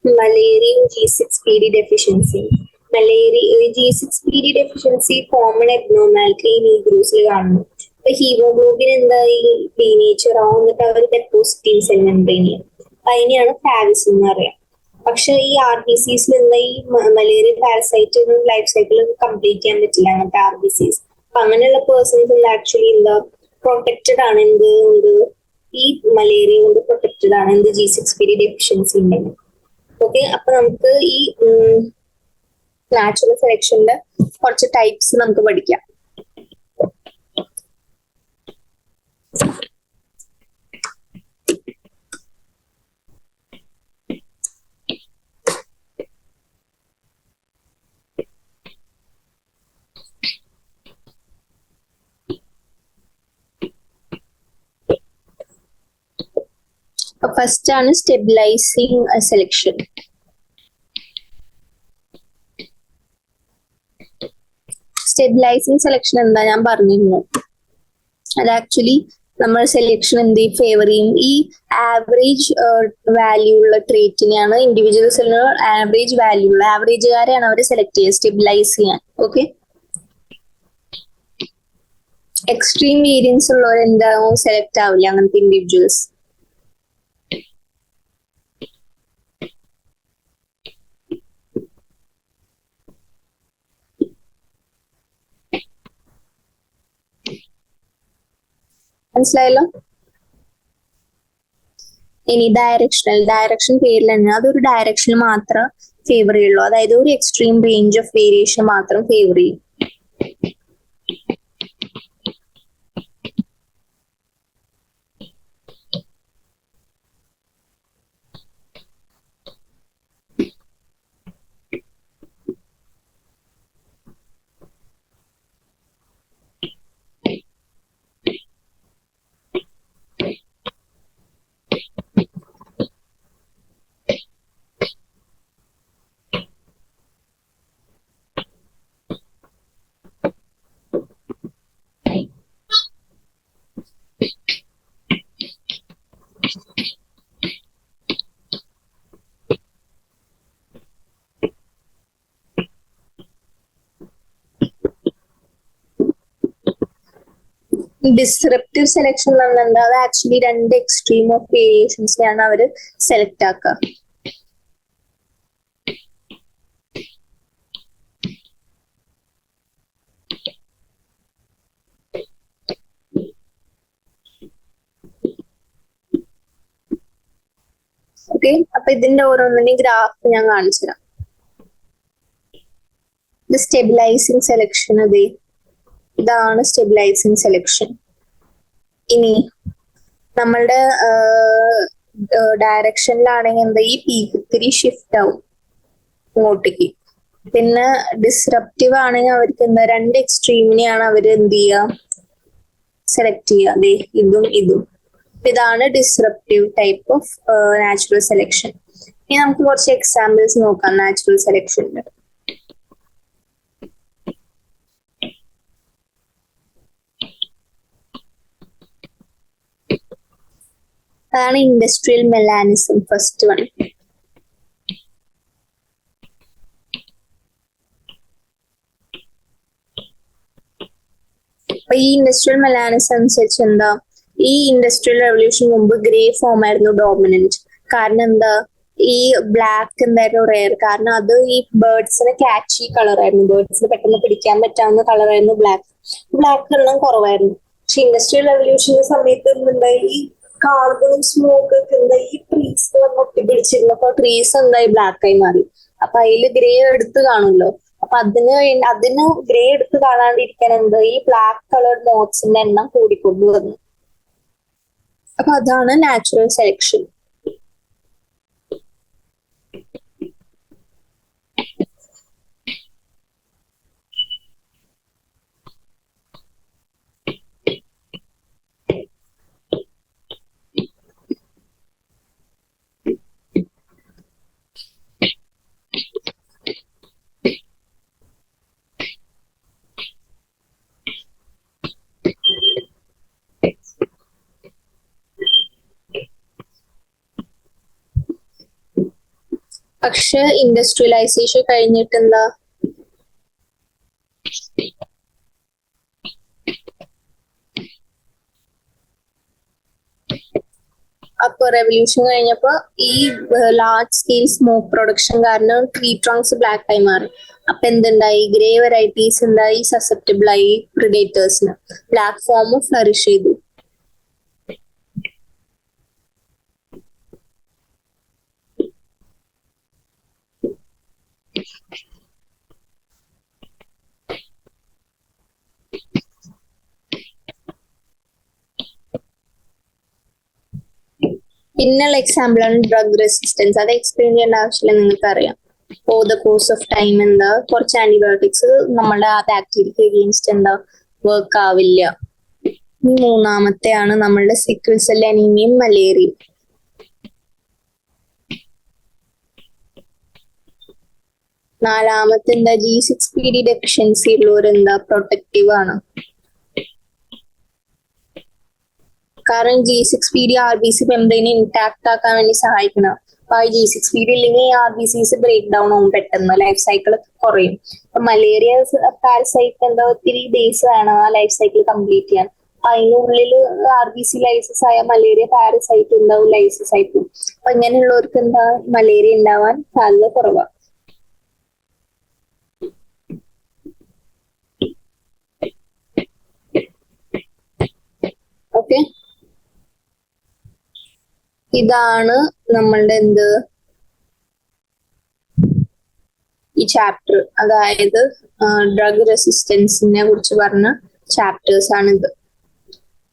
malaria G6PD deficiency. G6PD deficiency common abnormality നീഗ്രോസിൽ കാണുന്നു. അപ്പൊ ഹീമോഗ്ലോബിൻ ഡീനേച്ചർ ആവും, എന്നിട്ട് അവർ ഡെപ്പോസിറ്റ് ചെയ്യും സെൽ മെംബ്രെയിനിൽ. അപ്പൊ അതിനെയാണ് ഫാഗസ് എന്ന് പറയാം. പക്ഷെ ഈ RBCസിൽ ഈ malaria parasite life cycle complete ചെയ്യാൻ പറ്റില്ല അങ്ങനത്തെ RBCs. അപ്പൊ അങ്ങനെയുള്ള പേഴ്സൺസ് ആക്ച്വലി പ്രൊട്ടക്റ്റഡ് ആണ്. ഈ മലേറിയ കൊണ്ട് പ്രൊട്ടക്റ്റഡ് ആണ് G6PD ഡെഫിഷ്യൻസി ഉണ്ടെങ്കിൽ. ഓക്കെ, അപ്പൊ നമുക്ക് ഈ നാച്ചുറൽ സെലക്ഷന്റെ കുറച്ച് ടൈപ്സ് നമുക്ക് പഠിക്കാം. ഫസ്റ്റ് ആണ് സ്റ്റെബിലൈസിങ് സെലക്ഷൻ. സ്റ്റെബിലൈസിങ് സെലക്ഷൻ എന്താ ഞാൻ പറഞ്ഞിരുന്നു. അത് ആക്ച്വലി നമ്മൾ സെലക്ഷൻ എന്ത് ഫേവർ ചെയ്യും, ഈ ആവറേജ് വാല്യൂ ഉള്ള ട്രേറ്റിനെയാണ് ഇൻഡിവിജ്വൽസിന് ആവറേജ് വാല്യൂ ഉള്ള ആവറേജുകാരെയാണ് അവർ സെലക്ട് ചെയ്യുക സ്റ്റെബിലൈസ് ചെയ്യാൻ. ഓക്കെ, എക്സ്ട്രീം വേരിയൻസ് ഉള്ളവർ എന്താവും സെലക്ട് ആവില്ല അങ്ങനത്തെ ഇൻഡിവിജ്വൽസ്. മനസ്സിലായല്ലോ? ഇനി ഡയറക്ഷൻ പേരിൽ തന്നെ അതൊരു ഡയറക്ഷൻ മാത്രം ഫേവർ ചെയ്യുള്ളൂ, അതായത് ഒരു എക്സ്ട്രീം റേഞ്ച് ഓഫ് വേരിയേഷൻ മാത്രം ഫേവർ ചെയ്യും. ഡിസ്റപ്റ്റീവ് സെലക്ഷൻ എന്ന് പറഞ്ഞാൽ അത് ആക്ച്വലി രണ്ട് എക്സ്ട്രീം ഓഫ് വേരിയേഷൻസിനെയാണ് അവർ സെലക്ട് ആക്കുക. ഓക്കെ, അപ്പൊ ഇതിന്റെ ഓരോന്നിന്റെയും ഗ്രാഫ് ഞാൻ കാണിച്ചു തരാം. ഇത് സ്റ്റെബിലൈസിങ് സെലക്ഷൻ, അതെ ഇതാണ് സ്റ്റെബിലൈസിങ് സെലക്ഷൻ. ഇനി നമ്മളുടെ ഡയറക്ഷനിലാണെങ്കിൽ എന്താ ഈ പീക്ക് ഇത്തിരി ഷിഫ്റ്റ് ആവും ഇങ്ങോട്ടേക്ക്. പിന്നെ ഡിസ്റപ്റ്റീവ് ആണെങ്കിൽ അവർക്ക് എന്താ രണ്ട് എക്സ്ട്രീമിനെയാണ് അവർ എന്ത് ചെയ്യുക സെലക്ട് ചെയ്യുക, അതെ ഇതും ഇതും. ഇതാണ് disruptive type of natural selection. ഇനി നമുക്ക് കുറച്ച് എക്സാമ്പിൾസ് നോക്കാം നാച്ചുറൽ സെലക്ഷൻ്റെ. അതാണ് ഇൻഡസ്ട്രിയൽ മെലാനിസം, ഫസ്റ്റ് വൺ. അപ്പൊ ഈ ഇൻഡസ്ട്രിയൽ മെലാനിസം അനുസരിച്ച് എന്താ, ഈ ഇൻഡസ്ട്രിയൽ റെവല്യൂഷൻ മുമ്പ് ഗ്രേ ഫോം ആയിരുന്നു ഡോമിനന്റ്. കാരണം എന്താ, ഈ ബ്ലാക്ക് എന്തായിരുന്നു റെയർ, കാരണം അത് ഈ ബേർഡ്സിന് ക്യാച്ചി കളറായിരുന്നു, ബേർഡ്സിന് പെട്ടെന്ന് പിടിക്കാൻ പറ്റാവുന്ന കളറായിരുന്നു ബ്ലാക്ക്. ബ്ലാക്ക് എണ്ണം കുറവായിരുന്നു. പക്ഷെ ഇൻഡസ്ട്രിയൽ റെവല്യൂഷന്റെ സമയത്ത് എന്തായി, ഈ കാർബണും സ്മോക്ക് ഒക്കെ എന്താ ഈ ട്രീസ് വന്ന് ഒട്ടിപ്പിടിച്ചിരുന്നപ്പോ ട്രീസ് എന്തായി ബ്ലാക്ക് ആയി മാറി. അപ്പൊ അതിൽ ഗ്രേ എടുത്ത് കാണുമല്ലോ. അപ്പൊ അതിന് ഗ്രേ എടുത്ത് കാണാണ്ടിരിക്കാൻ എന്താ ഈ ബ്ലാക്ക് കളർ മോത്സിന്റെ എണ്ണം കൂടിക്കൊണ്ടു വന്നു. അപ്പൊ അതാണ് നാച്ചുറൽ സെലക്ഷൻ. പക്ഷെ ഇൻഡസ്ട്രിയലൈസേഷൻ കഴിഞ്ഞിട്ട് എന്താ, അപ്പൊ റെവല്യൂഷൻ കഴിഞ്ഞപ്പോ ഈ ലാർജ് സ്കെയിൽ സ്മോക്ക് പ്രൊഡക്ഷൻ കാരണം ട്രീ ട്രങ്ക്സ് ബ്ലാക്ക് ആയി മാറി. അപ്പൊ എന്തുണ്ടായി, ഗ്രേ വെറൈറ്റീസ് എന്തായി സസെപ്റ്റബിൾ ആയി പ്രിഡേറ്റേഴ്സിന്, ബ്ലാക്ക് ഫോം ഫ്ലറിഷ് ചെയ്തു. പിന്നുള്ള എക്സാമ്പിൾ ആണ് ഡ്രഗ് റെസിസ്റ്റൻസ്. അത് എക്സ്പ്ലെയിൻ ചെയ്യേണ്ട ആവശ്യമില്ല, നിങ്ങൾക്ക് അറിയാം. Over the course of time എന്താ കുറച്ച് ആന്റിബയോട്ടിക്സ് നമ്മുടെ ആ ബാക്ടീരിയക്ക് അഗെയിൻസ്റ്റ് എന്താ വർക്ക് ആവില്ല. മൂന്നാമത്തെ ആണ് നമ്മളുടെ സിക്കിൾ സെൽ അനീമിയയും മലേറിയയും. നാലാമത്തെ എന്താ, G6PD ഡെഫിഷ്യൻസി ഉള്ളവർ എന്താ പ്രൊട്ടക്റ്റീവ് ആണ്. കാരണം G6PD RBC മെമ്പറിനെ ഇൻടാക്ട് ആക്കാൻ വേണ്ടി സഹായിക്കണം. അപ്പൊ G6PD ഇല്ലെങ്കിൽ RBCs ബ്രേക്ക് ഡൗൺ ആവും പെട്ടെന്ന്, ലൈഫ് സൈക്കിൾ കുറയും. അപ്പൊ മലേറിയ പാരസൈറ്റ് എന്താ ഒത്തിരി ഡേയ്സ് വേണം ആ ലൈഫ് സൈക്കിൾ കംപ്ലീറ്റ് ചെയ്യാൻ. അതിനുള്ളിൽ RBC ലൈസസ് ആയ മലേറിയ പാരസൈറ്റ് ഉണ്ടാവും, ലൈസസ് ആയിട്ടും. അപ്പൊ ഇങ്ങനെയുള്ളവർക്ക് എന്താ മലേറിയ ഉണ്ടാവാൻ സാധ്യത കുറവാണ്. ഓക്കെ, ഇതാണ് നമ്മളുടെ ഈ ചാപ്റ്റർ, അതായത് ഡ്രഗ് റെസിസ്റ്റൻസിനെ കുറിച്ച് പറഞ്ഞ ചാപ്റ്റേഴ്സ് ആണ് ഇത്.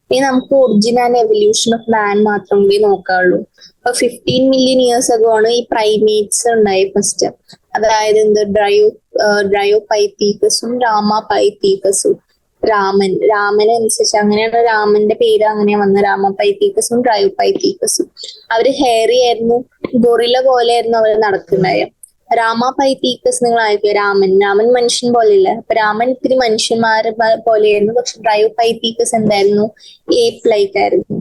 ഇനി നമുക്ക് ഒറിജിൻ ആൻഡ് എവല്യൂഷൻ ഓഫ് മാൻ മാത്രം കൂടി നോക്കാവുള്ളൂ. അപ്പൊ 15 million years ago ആണ് ഈ പ്രൈമേറ്റ്സ് ഉണ്ടായി ഫസ്റ്റ്. അതായത് ഡ്രയോപൈത്തീക്കസും രാമപൈത്തീക്കസും. രാമനനുസരിച്ച് അങ്ങനെയാണ് രാമന്റെ പേര് അങ്ങനെ വന്ന, രാമപൈത്തീക്കസും ഡ്രയോപൈത്തീക്കസും. അവര് ഹെയറി ആയിരുന്നു, ഗൊറില്ല പോലെ ആയിരുന്നു അവർ നടക്കുന്നുണ്ടായ. രാമപൈത്തീക്കസ് നിങ്ങൾ ആയിരിക്കും, രാമൻ മനുഷ്യൻ പോലെയല്ല. അപ്പൊ രാമൻ ഇത്തിരി മനുഷ്യന്മാരെ പോലെയായിരുന്നു, പക്ഷെ ഡ്രയോപൈത്തീക്കസ് എന്തായിരുന്നു, ഏപ്പ് ലൈക്ക് ആയിരുന്നു.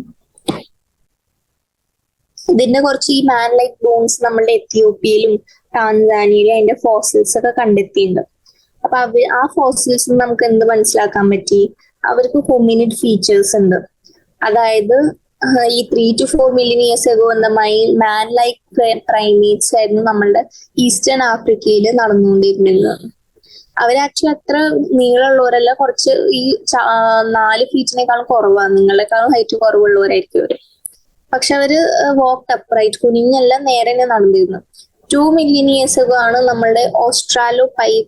ഇതിന്റെ കുറച്ച് ഈ മാൻ ലൈക്ക് ബോൺസ് നമ്മളുടെ എത്യോപ്യയിലും ടാൻസാനിയയിലും അതിന്റെ ഫോസിൽസ് ഒക്കെ കണ്ടെത്തിയിട്ടുണ്ട്. അപ്പൊ ആ ഫോസിൽസ് നമുക്ക് എന്ത് മനസ്സിലാക്കാൻ പറ്റി, അവർക്ക് ഹോമിനിഡ് ഫീച്ചേഴ്സ് ഉണ്ട്. അതായത് ഈ 3 to 4 million years ago എന്ന മാൻ ലൈക്ക് പ്രൈമേറ്റ്സ് ആയിരുന്നു നമ്മളുടെ ഈസ്റ്റേൺ ആഫ്രിക്കയിൽ നടന്നുകൊണ്ടിരുന്നത്. അവർ ആക്ച്വലി അത്ര നീളമുള്ളവരല്ല, കുറച്ച് ഈ 4 ഫീറ്റിനേക്കാളും കുറവാണ്, നിങ്ങളെക്കാളും ഹൈറ്റ് കുറവുള്ളവരായിരിക്കും അവര്. പക്ഷെ അവര് വാക്ട് അപ്രൈറ്റ്, കുനിഞ്ഞല്ല നേരെ നടന്നിരുന്നു. 2 million years ago ആണ് നമ്മളുടെ ഓസ്ട്രാലോപൈസീൻസ്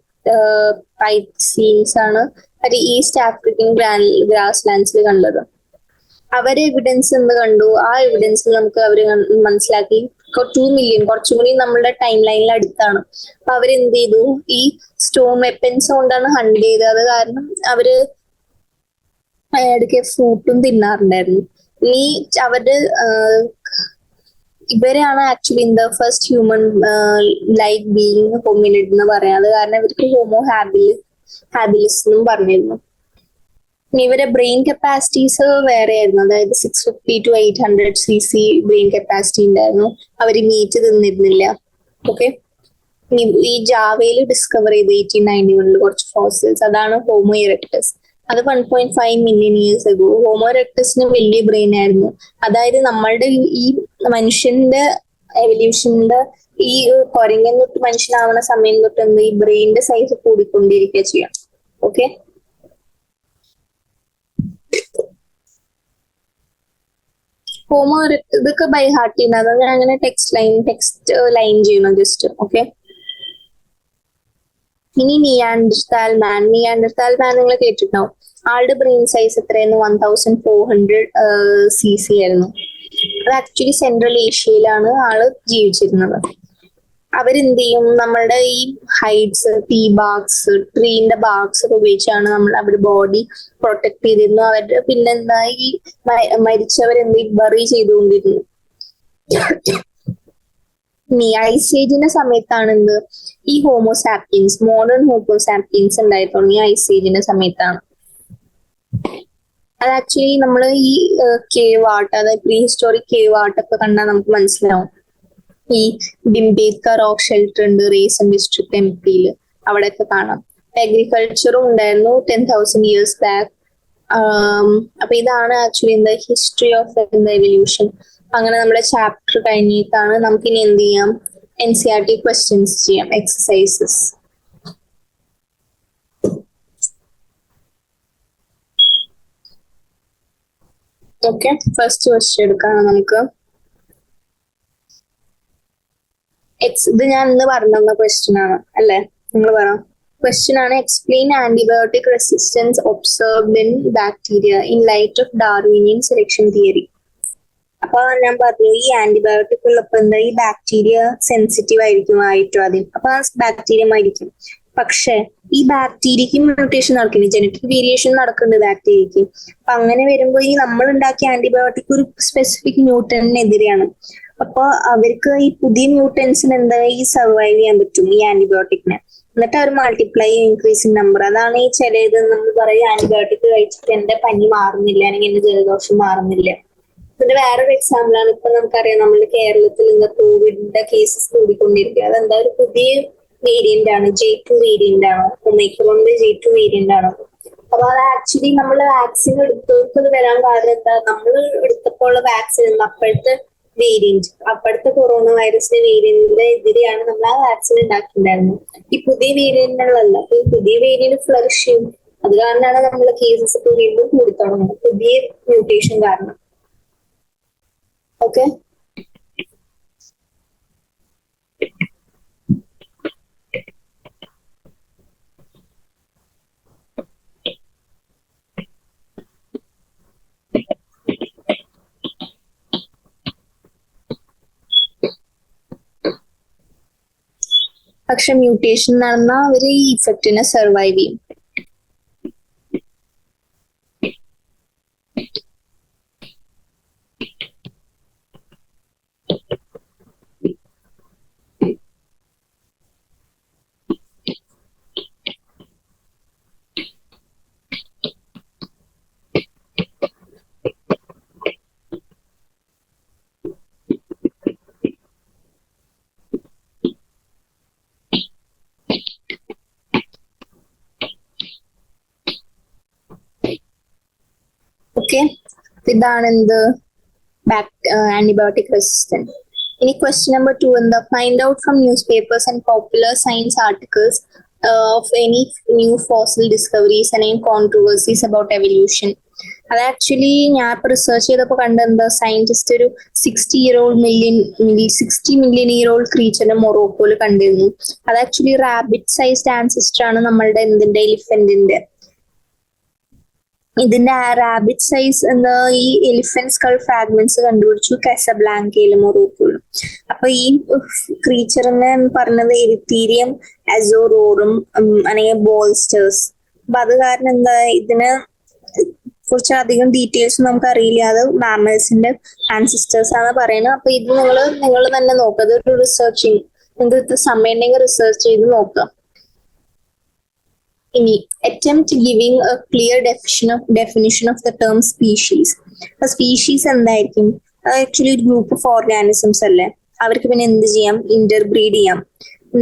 ആണ് ഒരു ഈസ്റ്റ് ആഫ്രിക്കൻ ഗ്രാസ് ലാൻഡ്സിൽ കണ്ടത്. അവരെ എവിഡൻസ് എന്ത് കണ്ടു, ആ എവിഡൻസിൽ നമുക്ക് അവര് മനസ്സിലാക്കി 2 million കുറച്ചും കൂടി നമ്മളുടെ ടൈം ലൈനിൽ അടുത്താണ്. അപ്പൊ അവരെന്ത് ചെയ്തു, ഈ സ്റ്റോൺ വെപ്പൻസ് കൊണ്ടാണ് ഹണ്ട് ചെയ്തത്. അത് കാരണം അവര് ഇടയ്ക്ക് ഫ്രൂട്ടും തിന്നാറുണ്ടായിരുന്നു. ഈ അവരുടെ ഇവരെയാണ് actually in the first human like being hominid എന്ന് പറയാം. കാരണം ഇവർക്ക് ഹോമോ ഹാബിലിസ് എന്നും പറഞ്ഞിരുന്നു. ഇവരെ ബ്രെയിൻ കപ്പാസിറ്റീസ് വേറെ ആയിരുന്നു, അതായത് 650 to 800 cc ബ്രെയിൻ കപ്പാസിറ്റി ഉണ്ടായിരുന്നു. അവര് മീറ്റ് തിന്നിരുന്നില്ല. ഓക്കെ, ഈ ജാവയിൽ ഡിസ്കവർ ചെയ്ത് 1891 കുറച്ച് ഫോസിൽസ്, അതാണ് ഹോമോ ഇറക്ടസ്. അത് 1.5 million years ago. ഹോമോ ഇറക്ടസിന് വലിയ ബ്രെയിൻ ആയിരുന്നു. അതായത് നമ്മളുടെ ഈ മനുഷ്യന്റെ എവല്യൂഷന്റെ ഈ കുരങ്ങൻ തൊട്ട് മനുഷ്യനാവുന്ന സമയം തൊട്ട് ഈ ബ്രെയിനിന്റെ സൈസ് കൂടിക്കൊണ്ടിരിക്കുക ചെയ്യാം. ഓക്കെ, ഹോമോ ഇതൊക്കെ ബൈ ഹാർട്ട് ചെയ്യുന്നത്, അത് ഞാൻ അങ്ങനെ ടെക്സ്റ്റ് ലൈൻ ചെയ്യണം ജസ്റ്റ്. ഓക്കെ, ഇനി നിയാൻഡർതാൽ മാൻ നിങ്ങൾ കേട്ടിട്ടുണ്ടാവും. ആളുടെ ബ്രെയിൻ സൈസ് എത്രയായിരുന്നു, 1400 cc ആയിരുന്നു. അത് ആക്ച്വലി സെൻട്രൽ ഏഷ്യയിലാണ് ആള് ജീവിച്ചിരുന്നത്. അവരെന്ത് ചെയ്യും, നമ്മളുടെ ഈ ഹൈഡ്സ്, ടീ ബാഗ്സ്, ട്രീന്റെ ബാഗ്സ് ഒക്കെ ഉപയോഗിച്ചാണ് നമ്മൾ അവരുടെ ബോഡി പ്രൊട്ടക്ട് ചെയ്തിരുന്നു. അവരുടെ പിന്നെന്താ ഈ മരിച്ചവരെന്ത് ബറി ചെയ്തുകൊണ്ടിരുന്നു. ഐസ് ഏജിന്റെ സമയത്താണ് ഈ ഹോമോസാപ്പിയൻസ്, മോഡേൺ ഹോമോസാപ്പിയൻസ് ഉണ്ടായി തുടങ്ങിയ ഐസ് ഏജിന്റെ സമയത്താണ്. അത് ആക്ച്വലി നമ്മൾ ഈ കേവ് ആർട്ട്, അതായത് പ്രീ ഹിസ്റ്റോറിക് കേവ് ആർട്ട് ഒക്കെ കണ്ടാൽ നമുക്ക് മനസ്സിലാവും. ഈ ബിംബേദ്ക റോക്ക് ഷെൽട്ടർ ഉണ്ട് റേസൻ ഡിസ്ട്രിക്ട് MP-യില്, അവിടെയൊക്കെ കാണാം. അഗ്രികൾച്ചറും ഉണ്ടായിരുന്നു 10,000 years ബാക്ക്. അപ്പൊ ഇതാണ് ആക്ച്വലി ഹിസ്റ്ററി ഓഫ് എവല്യൂഷൻ. അങ്ങനെ നമ്മുടെ ചാപ്റ്റർ കഴിഞ്ഞിട്ടാണ് നമുക്ക് ഇനി എന്ത് ചെയ്യാം, NCERT ക്വസ്റ്റ്യൻസ് ചെയ്യാം, എക്സസൈസസ്. ഓക്കെ, ഫസ്റ്റ് ക്വസ്റ്റ്യൻ എടുക്കാം നമുക്ക്. ഇത് ഞാൻ ഇന്ന് പറഞ്ഞ ക്വസ്റ്റ്യൻ ആണ് അല്ലെ, നിങ്ങൾ പറ. ക്വസ്റ്റ്യൻ ആണ്, explain antibiotic resistance observed in bacteria in light of Darwinian selection theory. അപ്പൊ ഞാൻ പറഞ്ഞു ഈ ആന്റിബയോട്ടിക് ഉള്ളപ്പോ എന്താ, ഈ ബാക്ടീരിയ സെൻസിറ്റീവ് ആയിരിക്കും ആദ്യം. അപ്പൊ ആ ബാക്ടീരിയ ആയിരിക്കും. പക്ഷെ ഈ ബാക്ടീരിയക്ക് മ്യൂട്ടേഷൻ നടക്കുന്നുണ്ട്, ജനറ്റിക് വേരിയേഷൻ നടക്കുന്നുണ്ട് ബാക്ടീരിയക്ക്. അപ്പൊ അങ്ങനെ വരുമ്പോൾ ഈ നമ്മൾ ഉണ്ടാക്കിയ ആന്റിബയോട്ടിക് ഒരു സ്പെസിഫിക് ന്യൂട്ടനെതിരെയാണ്. അപ്പൊ അവർക്ക് ഈ പുതിയ മ്യൂട്ടൻസിന് എന്താ ഈ സർവൈവ് ചെയ്യാൻ പറ്റും ഈ ആന്റിബയോട്ടിക്കിനെ. എന്നിട്ട് അവർ മൾട്ടിപ്ലൈ ഇൻക്രീസിങ് നമ്പർ. അതാണ് ഈ ചിലത് നമ്മൾ പറയും ആന്റിബയോട്ടിക് കഴിച്ചിട്ട് എന്റെ പനി മാറുന്നില്ല അല്ലെങ്കിൽ എന്റെ ജലദോഷം മാറുന്നില്ല. ഇതിന്റെ വേറൊരു എക്സാമ്പിൾ ആണ് ഇപ്പൊ നമുക്കറിയാം നമ്മുടെ കേരളത്തിൽ ഇന്ന് കോവിഡിന്റെ കേസസ് കൂടിക്കൊണ്ടിരിക്കുക. അതെന്താ ഒരു പുതിയ വേരിയന്റ് ആണ്, J2 വേരിയന്റ് ആണ്, ഒമൈക്രോണിന്റെ J2 വേരിയന്റ് ആണ്. അപ്പൊ അത് ആക്ച്വലി നമ്മൾ വാക്സിൻ എടുത്തവർക്ക് അത് വരാൻ കാരണം എന്താ, നമ്മൾ എടുത്തപ്പോൾ വാക്സിൻ അപ്പോഴത്തെ വേരിയന്റ്, അപ്പോഴത്തെ കൊറോണ വൈറസിന്റെ വേരിയന്റിന്റെ എതിരെയാണ് നമ്മൾ ആ വാക്സിൻ ഉണ്ടാക്കിയിട്ടുണ്ടായിരുന്നത്. ഈ പുതിയ വേരിയന്റുകളല്ല. അപ്പൊ ഈ പുതിയ വേരിയന്റ് ഫ്ലറിഷ് ചെയ്യും. അത് കാരണമാണ് നമ്മളെ കേസസ് ഒക്കെ വീണ്ടും കൂടി തുടങ്ങുന്നത്, പുതിയ മ്യൂട്ടേഷൻ കാരണം. ഓക്കെ. പക്ഷെ മ്യൂട്ടേഷൻ നടന്നാൽ അവർ ഈ ഇഫക്റ്റിനെ സർവൈവ് ചെയ്യും. ഓക്കെ, ഇതാണ് എന്ത് ആന്റിബയോട്ടിക് റെസിസ്റ്റന്റ്. ഇനി ക്വസ്റ്റ്യൻ നമ്പർ 2 എന്താ, find out from news papers and popular science articles of any new fossil discoveries and any controversies about evolution. അത് ആക്ച്വലി ഞാൻ ഇപ്പൊ റിസർച്ച് ചെയ്തപ്പോൾ കണ്ടെന്താ, സയന്റിസ്റ്റ് ഒരു 60 മില്യൺ ഇയർ ഓൾഡ് ക്രീച്ചറിനെ മൊറോക്കോയിൽ കണ്ടിരുന്നു. അത് ആക്ച്വലി റാബിറ്റ് സൈസ്ഡ് ആൻസിസ്റ്റർ ആണ് നമ്മളുടെ എന്തിന്റെ, എലിഫന്റിന്റെ. ഇതിന്റെ റാബിറ്റ് സൈസ് എന്താ, ഈ എലിഫന്റ് സ്കൾ ഫ്രാഗ്മെന്റ്സ് കണ്ടുപിടിച്ചു കാസബ്ലാങ്കയിലും മൊറോക്കോയിലും. അപ്പൊ ഈ ക്രീച്ചറിനെ പറഞ്ഞത് എരിത്തീരിയം അസോറോറും അല്ലെങ്കിൽ ബോൾസ്റ്റേഴ്സ്. അപ്പൊ അത് കാരണം എന്താ, ഇതിന് കുറച്ച് അധികം ഡീറ്റെയിൽസ് നമുക്ക് അറിയില്ല. അത് മാമൽസിന്റെ ആൻസിസ്റ്റേഴ്സ് ആണ് പറയുന്നത്. അപ്പൊ ഇത് നിങ്ങൾ തന്നെ നോക്കുക. അതൊരു റിസർച്ചിങ്, നിങ്ങൾക്ക് സമയം ഉണ്ടെങ്കിൽ റിസർച്ച് ചെയ്ത് നോക്കുക. ഇനി attempt giving a clear definition of the term species. Species എന്തായിരിക്കും? അത് ആക്ച്വലി ഒരു ഗ്രൂപ്പ് ഓഫ് ഓർഗാനിസംസ് അല്ലേ. അവർക്ക് പിന്നെ എന്ത് ചെയ്യാം, ഇന്റർബ്രീഡ് ചെയ്യാം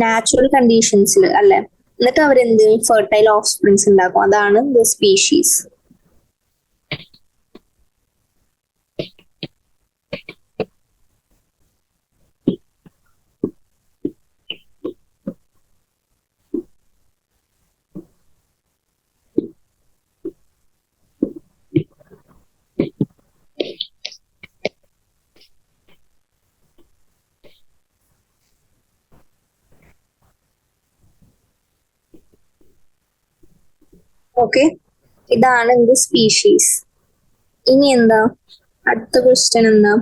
നാച്ചുറൽ കണ്ടീഷൻസിൽ അല്ലെ. എന്നിട്ട് അവരെന്ത് ഫെർട്ടൈൽ ഓഫ് സ്പ്രിങ്സ് ഉണ്ടാക്കും. അതാണ് ദ സ്പീഷീസ്. ഓക്കെ, ഇതാണ് എന്ത് സ്പീഷീസ്. ഇനി എന്താ അടുത്ത ക്വസ്റ്റ്യൻ എന്താ,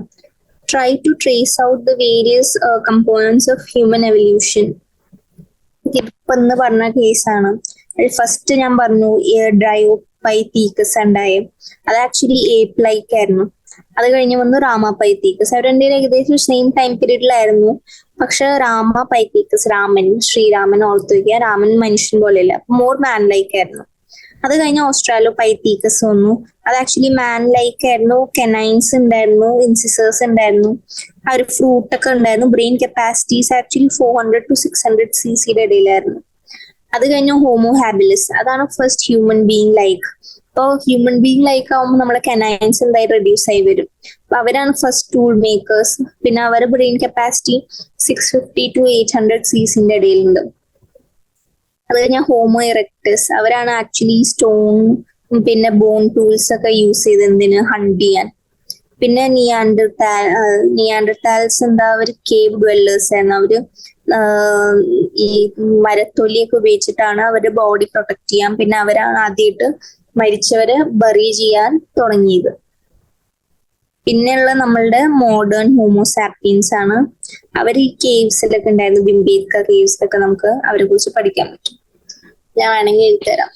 try to trace out the various components of human evolution. ഇപ്പൊ ഇന്ന് പറഞ്ഞ കേസാണ്. ഫസ്റ്റ് ഞാൻ പറഞ്ഞു ഡ്രയോപൈത്തീക്കസ് ഉണ്ടായേ, അത് ആക്ച്വലി ഏപ്പ് ലൈക്ക് ആയിരുന്നു. അത് കഴിഞ്ഞ് വന്നു റാമാപൈത്തീക്കസ്. അവർ രണ്ടുപേരും ഏകദേശം സെയിം ടൈം പീരീഡിലായിരുന്നു. പക്ഷെ റാമാപൈത്തീക്കസ്, ശ്രീരാമൻ ഓർത്തു വയ്ക്കുക, രാമൻ മനുഷ്യൻ പോലെയല്ല, മോർ മാൻ ലൈക്ക് ആയിരുന്നു. അത് കഴിഞ്ഞ് ഓസ്ട്രാലോപൈത്തീക്കസ് വന്നു. അത് ആക്ച്വലി മാൻ ലൈക്ക് ആയിരുന്നു. കെനൈൻസ് ഉണ്ടായിരുന്നു, ഇൻസിസേഴ്സ് ഉണ്ടായിരുന്നു, ആ ഒരു ഫ്രൂട്ട് ഒക്കെ ഉണ്ടായിരുന്നു. Brain capacities actually 400 to 600 cc ഇടയിലായിരുന്നു. അത് കഴിഞ്ഞ ഹോമോ ഹാബിലിസ്, അതാണ് ഫസ്റ്റ് ഹ്യൂമൻ ബീങ് ലൈക്ക്. അപ്പോൾ ഹ്യൂമൻ ബീങ് ലൈക്ക് ആവുമ്പോൾ നമ്മുടെ കെനൈൻസ് എന്തായി റെഡ്യൂസ് ആയി വരും. അപ്പൊ അവരാണ് ഫസ്റ്റ് ടൂൾ മേക്കേഴ്സ്. പിന്നെ അവരുടെ ബ്രെയിൻ കപ്പാസിറ്റി 650 to 800 cc ഇടയിലുണ്ട്. അത് കഴിഞ്ഞാൽ ഹോമോ ഇറക്ടസ്, അവരാണ് ആക്ച്വലി സ്റ്റോൺ പിന്നെ ബോൺ ടൂൾസ് ഒക്കെ യൂസ് ചെയ്ത് എന്തിന് ഹണ്ട് ചെയ്യാൻ. പിന്നെ നിയാൻഡർതാൽസ് എന്താ, അവർ കേവ് ഡ്വെല്ലേഴ്സ് ആയിരുന്നു. അവര് ഈ മരത്തൊലിയൊക്കെ ഉപയോഗിച്ചിട്ടാണ് അവരുടെ ബോഡി പ്രൊട്ടക്ട് ചെയ്യാൻ. പിന്നെ അവരാണ് ആദ്യമായിട്ട് മരിച്ചവരെ ബറി ചെയ്യാൻ തുടങ്ങിയത്. പിന്നെയുള്ള നമ്മളുടെ മോഡേൺ ഹോമോസാപ്പിയൻസ് ആണ്. അവർ ഈ കേവ്സിലൊക്കെ ഉണ്ടായിരുന്നു, ബിംബേത്ക കേവ്സിലൊക്കെ നമുക്ക് അവരെ കുറിച്ച് പഠിക്കാൻ പറ്റും. ഞാൻ വേണമെങ്കിൽ എഴുതിത്തരാം.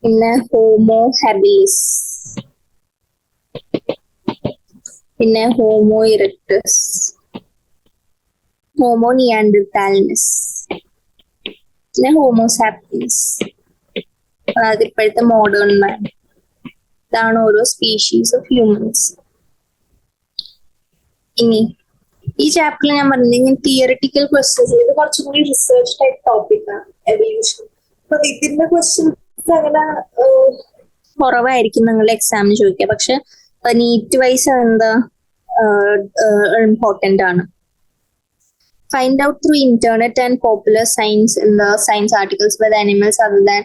പിന്നെ ഹോമോ ഹാബിലിസ്, പിന്നെ ഹോമോ ഇറക്ടസ്, ഹോമോ നിയാൻഡർതാലിനസ്, പിന്നെ ഹോമോ സാപ്പിയൻസ്, അതായത് ഇപ്പോഴത്തെ മോഡേൺ മാൻ. ഇതാണ് ഓരോ സ്പീഷീസ് ഓഫ് ഹ്യൂമൻസ്. ഇനി ഈ ചാപ്റ്ററിൽ ഞാൻ പറഞ്ഞത് ഇങ്ങനെ തിയറിറ്റിക്കൽ ക്വസ്റ്റ്യൻസ്, ഇത് കുറച്ചും കൂടി റിസർച്ച് ടൈപ്പ് ടോപ്പിക്കാണ് എവല്യൂഷൻ. അപ്പൊ ഇതിന്റെ ക്വസ്റ്റ്യൻസ് അങ്ങനെ കുറവായിരിക്കും നിങ്ങളുടെ എക്സാമിന് ചോദിക്കുക. പക്ഷെ നീറ്റ് വൈസ് എന്താ ഇമ്പോർട്ടന്റ് ആണ്. Find out through internet and popular science in the science articles whether animals other than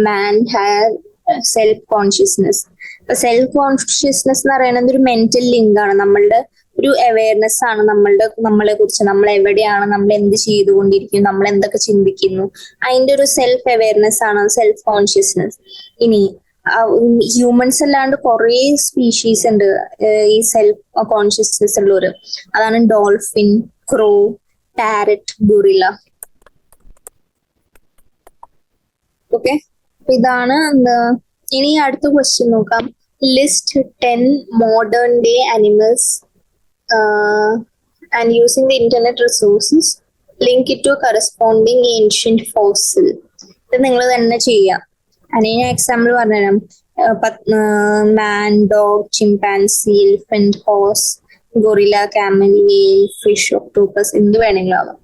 man have self-consciousness. ഇപ്പൊ സെൽഫ് കോൺഷ്യസ്നെസ് എന്ന് പറയുന്നത് ഒരു മെന്റൽ ലിങ്ക് ആണ്. നമ്മളുടെ ഒരു അവയർനെസ് ആണ് നമ്മളെ കുറിച്ച്, നമ്മൾ എവിടെയാണ്, നമ്മൾ എന്ത് ചെയ്തുകൊണ്ടിരിക്കുന്നു, നമ്മൾ എന്തൊക്കെ ചിന്തിക്കുന്നു, അതിന്റെ ഒരു സെൽഫ് അവയർനെസ് ആണ് സെൽഫ് കോൺഷ്യസ്നെസ്. ഇനി ഹ്യൂമൻസ് അല്ലാണ്ട് കുറെ സ്പീഷീസ് ഉണ്ട് ഈ സെൽഫ് കോൺഷ്യസ്നെസ് ഉള്ളവര്. അതാണ് dolphin, crow, parrot, gorilla. Okay, ഇതാണ് എന്താ. ഇനി അടുത്ത ക്വസ്റ്റ്യൻ നോക്കാം. List 10 modern day animals and using the internet resources link it to corresponding ancient fossil. ഇത് നിങ്ങൾ തന്നെ ചെയ്യാം. അല്ലെങ്കിൽ ഞാൻ എക്സാമ്പിൾ പറഞ്ഞുതരാം. Man, dog, chimpanzee, elephant, horse, gorilla, camel, whale, fish, octopus, എന്ത് വേണമെങ്കിലും ആവാം.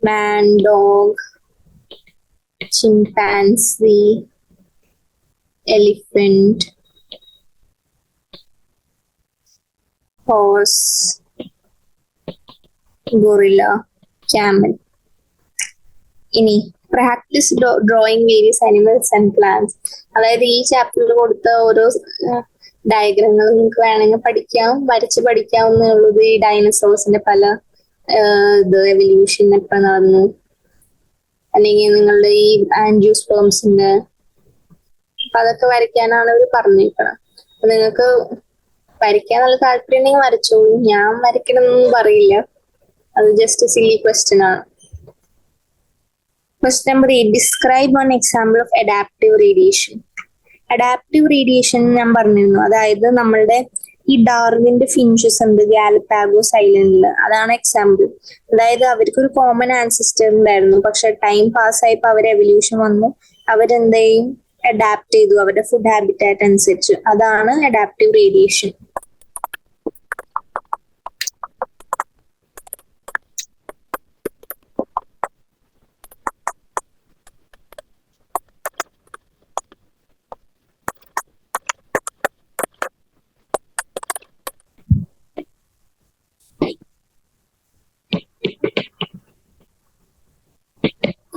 Man, dog, chimpanzee, elephant, horse, gorilla, camel. ഇനി practice drawing various animals and plants. അതായത് ഈ ചാപ്റ്ററിൽ കൊടുത്ത ഓരോ ഡയഗ്രങ്ങൾ നിങ്ങൾക്ക് വേണമെങ്കിൽ പഠിക്കാം, വരച്ച് പഠിക്കാവുന്നേ ഉള്ളത്. ഈ ഡൈനസോഴ്സിന്റെ പല ഇത് എവല്യൂഷൻ എപ്പോൾ നടന്നു, അല്ലെങ്കിൽ നിങ്ങളുടെ ഈ ആൻജിയോസ്പേംസിന്റെ, അപ്പൊ അതൊക്കെ വരയ്ക്കാനാണ് അവർ പറഞ്ഞേക്കണം. അപ്പൊ നിങ്ങൾക്ക് വരയ്ക്കാൻ നല്ല താല്പര്യം ഉണ്ടെങ്കിൽ വരച്ചോളൂ. ഞാൻ വരയ്ക്കണമെന്നൊന്നും പറയില്ല, അത് ജസ്റ്റ് സില്ലി ക്വസ്റ്റ്യൻ ആണ്. Question number 8. Describe one example of adaptive radiation. Adaptive radiation ഞാൻ പറഞ്ഞിരുന്നു. അതായത് നമ്മളുടെ ഈ ഡാർവിന്റെ ഫിഞ്ചസ് ഉണ്ട് ഗാലപ്പാഗോസ് ഐലൻഡിൽ, അതാണ് എക്സാമ്പിൾ. അതായത് അവർക്കൊരു കോമൺ ആൻസിസ്റ്റർ ഉണ്ടായിരുന്നു, പക്ഷെ ടൈം പാസ് ആയപ്പോൾ അവർ എവല്യൂഷൻ വന്നു, അവരെന്തെയും അഡാപ്റ്റ് ചെയ്തു അവരുടെ ഫുഡ് ഹാബിറ്റാറ്റ് അനുസരിച്ച്. അതാണ് അഡാപ്റ്റീവ് റേഡിയേഷൻ.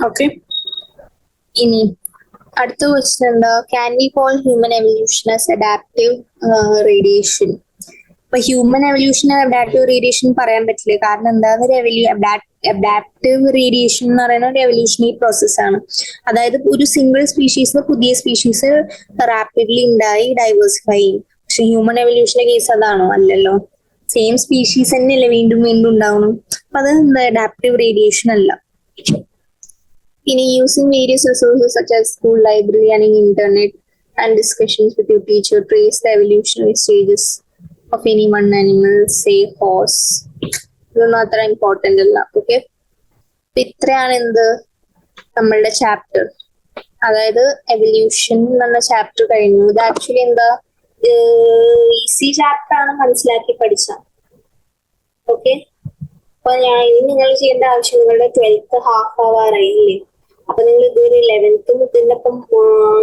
ഓക്കെ, ഇനി അടുത്ത ക്വസ്റ്റ്യൻ എന്താ? Can we call human evolution as adaptive radiation? ഇപ്പൊ ഹ്യൂമൻ എവല്യൂഷൻ അഡാപ്റ്റീവ് റേഡിയേഷൻ പറയാൻ പറ്റില്ല. കാരണം എന്താ, അഡാപ്റ്റീവ് റേഡിയേഷൻ എന്ന് പറയുന്ന ഒരു എവല്യൂഷണറി പ്രോസസ്സാണ്. അതായത് ഒരു സിംഗിൾ സ്പീഷീസ് പുതിയ സ്പീഷീസ് റാപ്പിഡ്ലി ഉണ്ടായി ഡൈവേഴ്സിഫൈ ചെയ്യും. പക്ഷെ ഹ്യൂമൻ എവല്യൂഷന്റെ കേസ് അതാണോ? അല്ലല്ലോ. സെയിം സ്പീഷീസ് തന്നെയല്ലേ വീണ്ടും വീണ്ടും ഉണ്ടാവണം. അപ്പൊ അത് അഡാപ്റ്റീവ് റേഡിയേഷൻ അല്ല. ഇനി using various resources such as school library and internet and discussions with your teacher, trace the evolutionary stages of any one animal, say horse. ഇതൊന്നും അത്ര ഇമ്പോർട്ടന്റ് അല്ല. ഓക്കെ, ഇത്രയാണ് എന്ത് നമ്മളുടെ ചാപ്റ്റർ. അതായത് എവല്യൂഷൻ എന്ന ചാപ്റ്റർ കഴിഞ്ഞു. ഇത് ആക്ച്വലി എന്താ ഈസി ചാപ്റ്റർ ആണ്, മനസ്സിലാക്കി പഠിച്ച. ഓക്കെ, അപ്പൊ ഇനി നിങ്ങൾ ചെയ്യേണ്ട ആവശ്യം, നിങ്ങളുടെ 12th ഹാഫ് ആവാറായില്ലേ? അപ്പൊ നിങ്ങൾ ഇതുവരെ 11th ഇതിന്റെ ഒപ്പം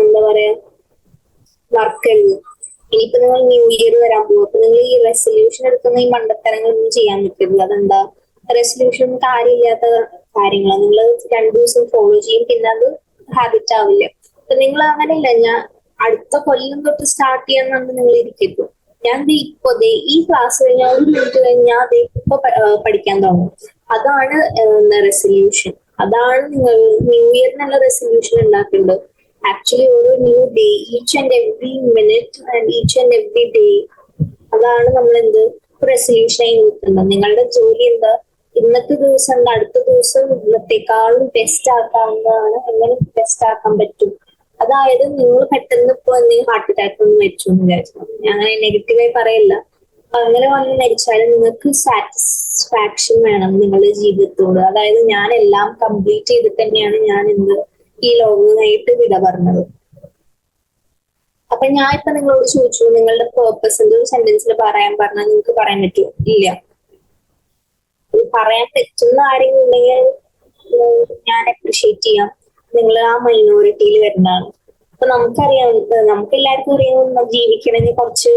എന്താ പറയാ വർക്ക് എഴുതും. ഇനിയിപ്പോ നിങ്ങൾ ന്യൂ ഇയർ വരാൻ പോകും. അപ്പൊ നിങ്ങൾ ഈ റെസൊല്യൂഷൻ എടുക്കുന്ന ഈ മണ്ടത്തരങ്ങളൊന്നും ചെയ്യാൻ നിൽക്കരുത്. അതെന്താ, റെസൊല്യൂഷൻ കാര്യമില്ലാത്ത കാര്യങ്ങളാണ്. നിങ്ങൾ 2 ദിവസം ഫോളോ ചെയ്യും, പിന്നെ അത് ഹാബിറ്റ് ആവില്ല. അപ്പൊ നിങ്ങൾ അങ്ങനെയല്ല, ഞാൻ അടുത്ത കൊല്ലം തൊട്ട് സ്റ്റാർട്ട് ചെയ്യാൻ നിങ്ങൾ ഇരിക്കരുത്. ഞാൻ ഇപ്പൊ ഈ ക്ലാസ് കഴിഞ്ഞാൽ 1 മിനിറ്റ് കഴിഞ്ഞാൽ ഇപ്പൊ പഠിക്കാൻ തുടങ്ങും. അതാണ് റെസൊല്യൂഷൻ. അതാണ് നിങ്ങൾ ന്യൂ ഇയറിനുള്ള റെസൊല്യൂഷൻ ഉണ്ടാക്കേണ്ടത്. ആക്ച്വലി ഓരോ new day, each and every minute and each and every day, അതാണ് നമ്മൾ എന്ത് റെസൊല്യൂഷനായി നിൽക്കുന്നത്. നിങ്ങളുടെ ജോലി എന്താ, ഇന്നത്തെ ദിവസം അടുത്ത ദിവസം ഇന്നത്തെക്കാളും ബെസ്റ്റ് ആക്കാവുന്നതാണ്. എങ്ങനെ ബെസ്റ്റ് ആക്കാൻ പറ്റും? അതായത് നിങ്ങൾ പെട്ടെന്ന് ഇപ്പൊ എന്തെങ്കിലും ഹാർട്ട് അറ്റാക്ക് ഒന്നും മരിച്ചു എന്ന് വിചാരിച്ചു, ഞാൻ അങ്ങനെ നെഗറ്റീവായി പറയില്ല. അപ്പൊ അങ്ങനെ വന്ന് മരിച്ചാലും നിങ്ങൾക്ക് സാറ്റിസ്ഫാക്ഷൻ വേണം നിങ്ങളുടെ ജീവിതത്തോട്. അതായത് ഞാൻ എല്ലാം കംപ്ലീറ്റ് ചെയ്തിട്ട് തന്നെയാണ് ഞാൻ ഇന്ന് ഈ ലോകമായിട്ട് വിട പറഞ്ഞത്. അപ്പൊ ഞാൻ ഇപ്പൊ നിങ്ങളോട് ചോദിച്ചു നിങ്ങളുടെ പേർപ്പസ് ഒരു സെന്റൻസിൽ പറയാൻ പറഞ്ഞാൽ നിങ്ങൾക്ക് പറയാൻ പറ്റുമോ? ഇല്ല. പറയാൻ പറ്റുന്ന ആരെങ്കിലും ഉണ്ടെങ്കിൽ ഞാൻ അപ്രിഷിയേറ്റ് ചെയ്യാം. നിങ്ങൾ ആ മൈനോറിറ്റിയിൽ വരുന്നതാണ്. അപ്പൊ നമുക്കറിയാം, നമുക്ക് എല്ലാവർക്കും അറിയാം ജീവിക്കണമെങ്കിൽ കുറച്ച്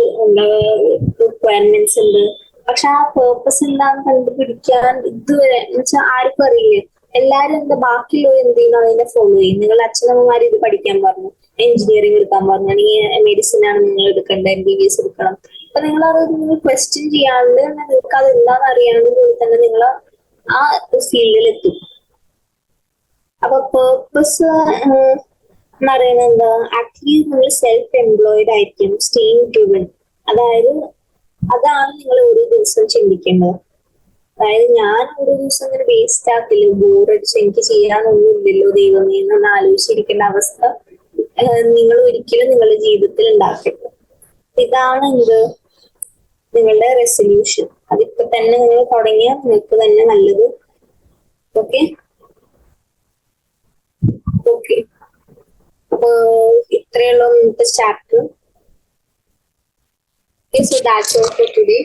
റിക്വയർമെന്റ്സ് ഉണ്ട്. പക്ഷെ ആ പേർപ്പസ് എന്താന്ന് കണ്ടുപിടിക്കാൻ ഇതുവരെ എന്നുവെച്ചാൽ ആർക്കും അറിയില്ല. എല്ലാരും എന്താ ബാക്കിയുള്ളവർ എന്ത് ചെയ്യുന്നു അതിനെ ഫോളോ ചെയ്യും. നിങ്ങളുടെ അച്ഛനമ്മമാർ ഇത് പഠിക്കാൻ പറഞ്ഞു, എഞ്ചിനീയറിംഗ് എടുക്കാൻ പറഞ്ഞു, അല്ലെങ്കിൽ മെഡിസിൻ ആണ് നിങ്ങൾ എടുക്കേണ്ടത്, MBBS എടുക്കണം. അപ്പൊ നിങ്ങൾ അത് നിങ്ങൾ ക്വസ്റ്റ്യൻ ചെയ്യാണ്ട് നിങ്ങൾക്ക് അത് എന്താണെന്ന് അറിയാണ്ട് തന്നെ നിങ്ങൾ ആ ഫീൽഡിൽ എത്തും. അപ്പൊ പേർപ്പസ് എന്ന് പറയുന്നത് എന്താ? ആക്ച്വലി നിങ്ങൾ സെൽഫ് എംപ്ലോയിഡ് ആയിരിക്കും, സ്റ്റേയിങ് ഡ്രിവൺ. അതായത് അതാണ് നിങ്ങൾ ഓരോ ദിവസം ചിന്തിക്കേണ്ടത്. അതായത് ഞാൻ ഒരു ദിവസം അങ്ങനെ വേസ്റ്റ് ആക്കില്ല, ബോറടിച്ച് എനിക്ക് ചെയ്യാനൊന്നും ഇല്ലല്ലോ ദൈവമേ എന്നൊന്ന് ആലോചിച്ചിരിക്കേണ്ട അവസ്ഥ നിങ്ങൾ ഒരിക്കലും നിങ്ങളുടെ ജീവിതത്തിൽ ഉണ്ടാക്കരുത്. ഇതാണ് എന്ത് നിങ്ങളുടെ റെസൊല്യൂഷൻ. അതിപ്പോ തന്നെ നിങ്ങൾ തുടങ്ങിയാൽ നിങ്ങൾക്ക് തന്നെ നല്ലത്. ഓക്കെ ഓക്കെ അപ്പൊ ഇത്രയുള്ള ഇന്നത്തെ chapter. So that's all for today.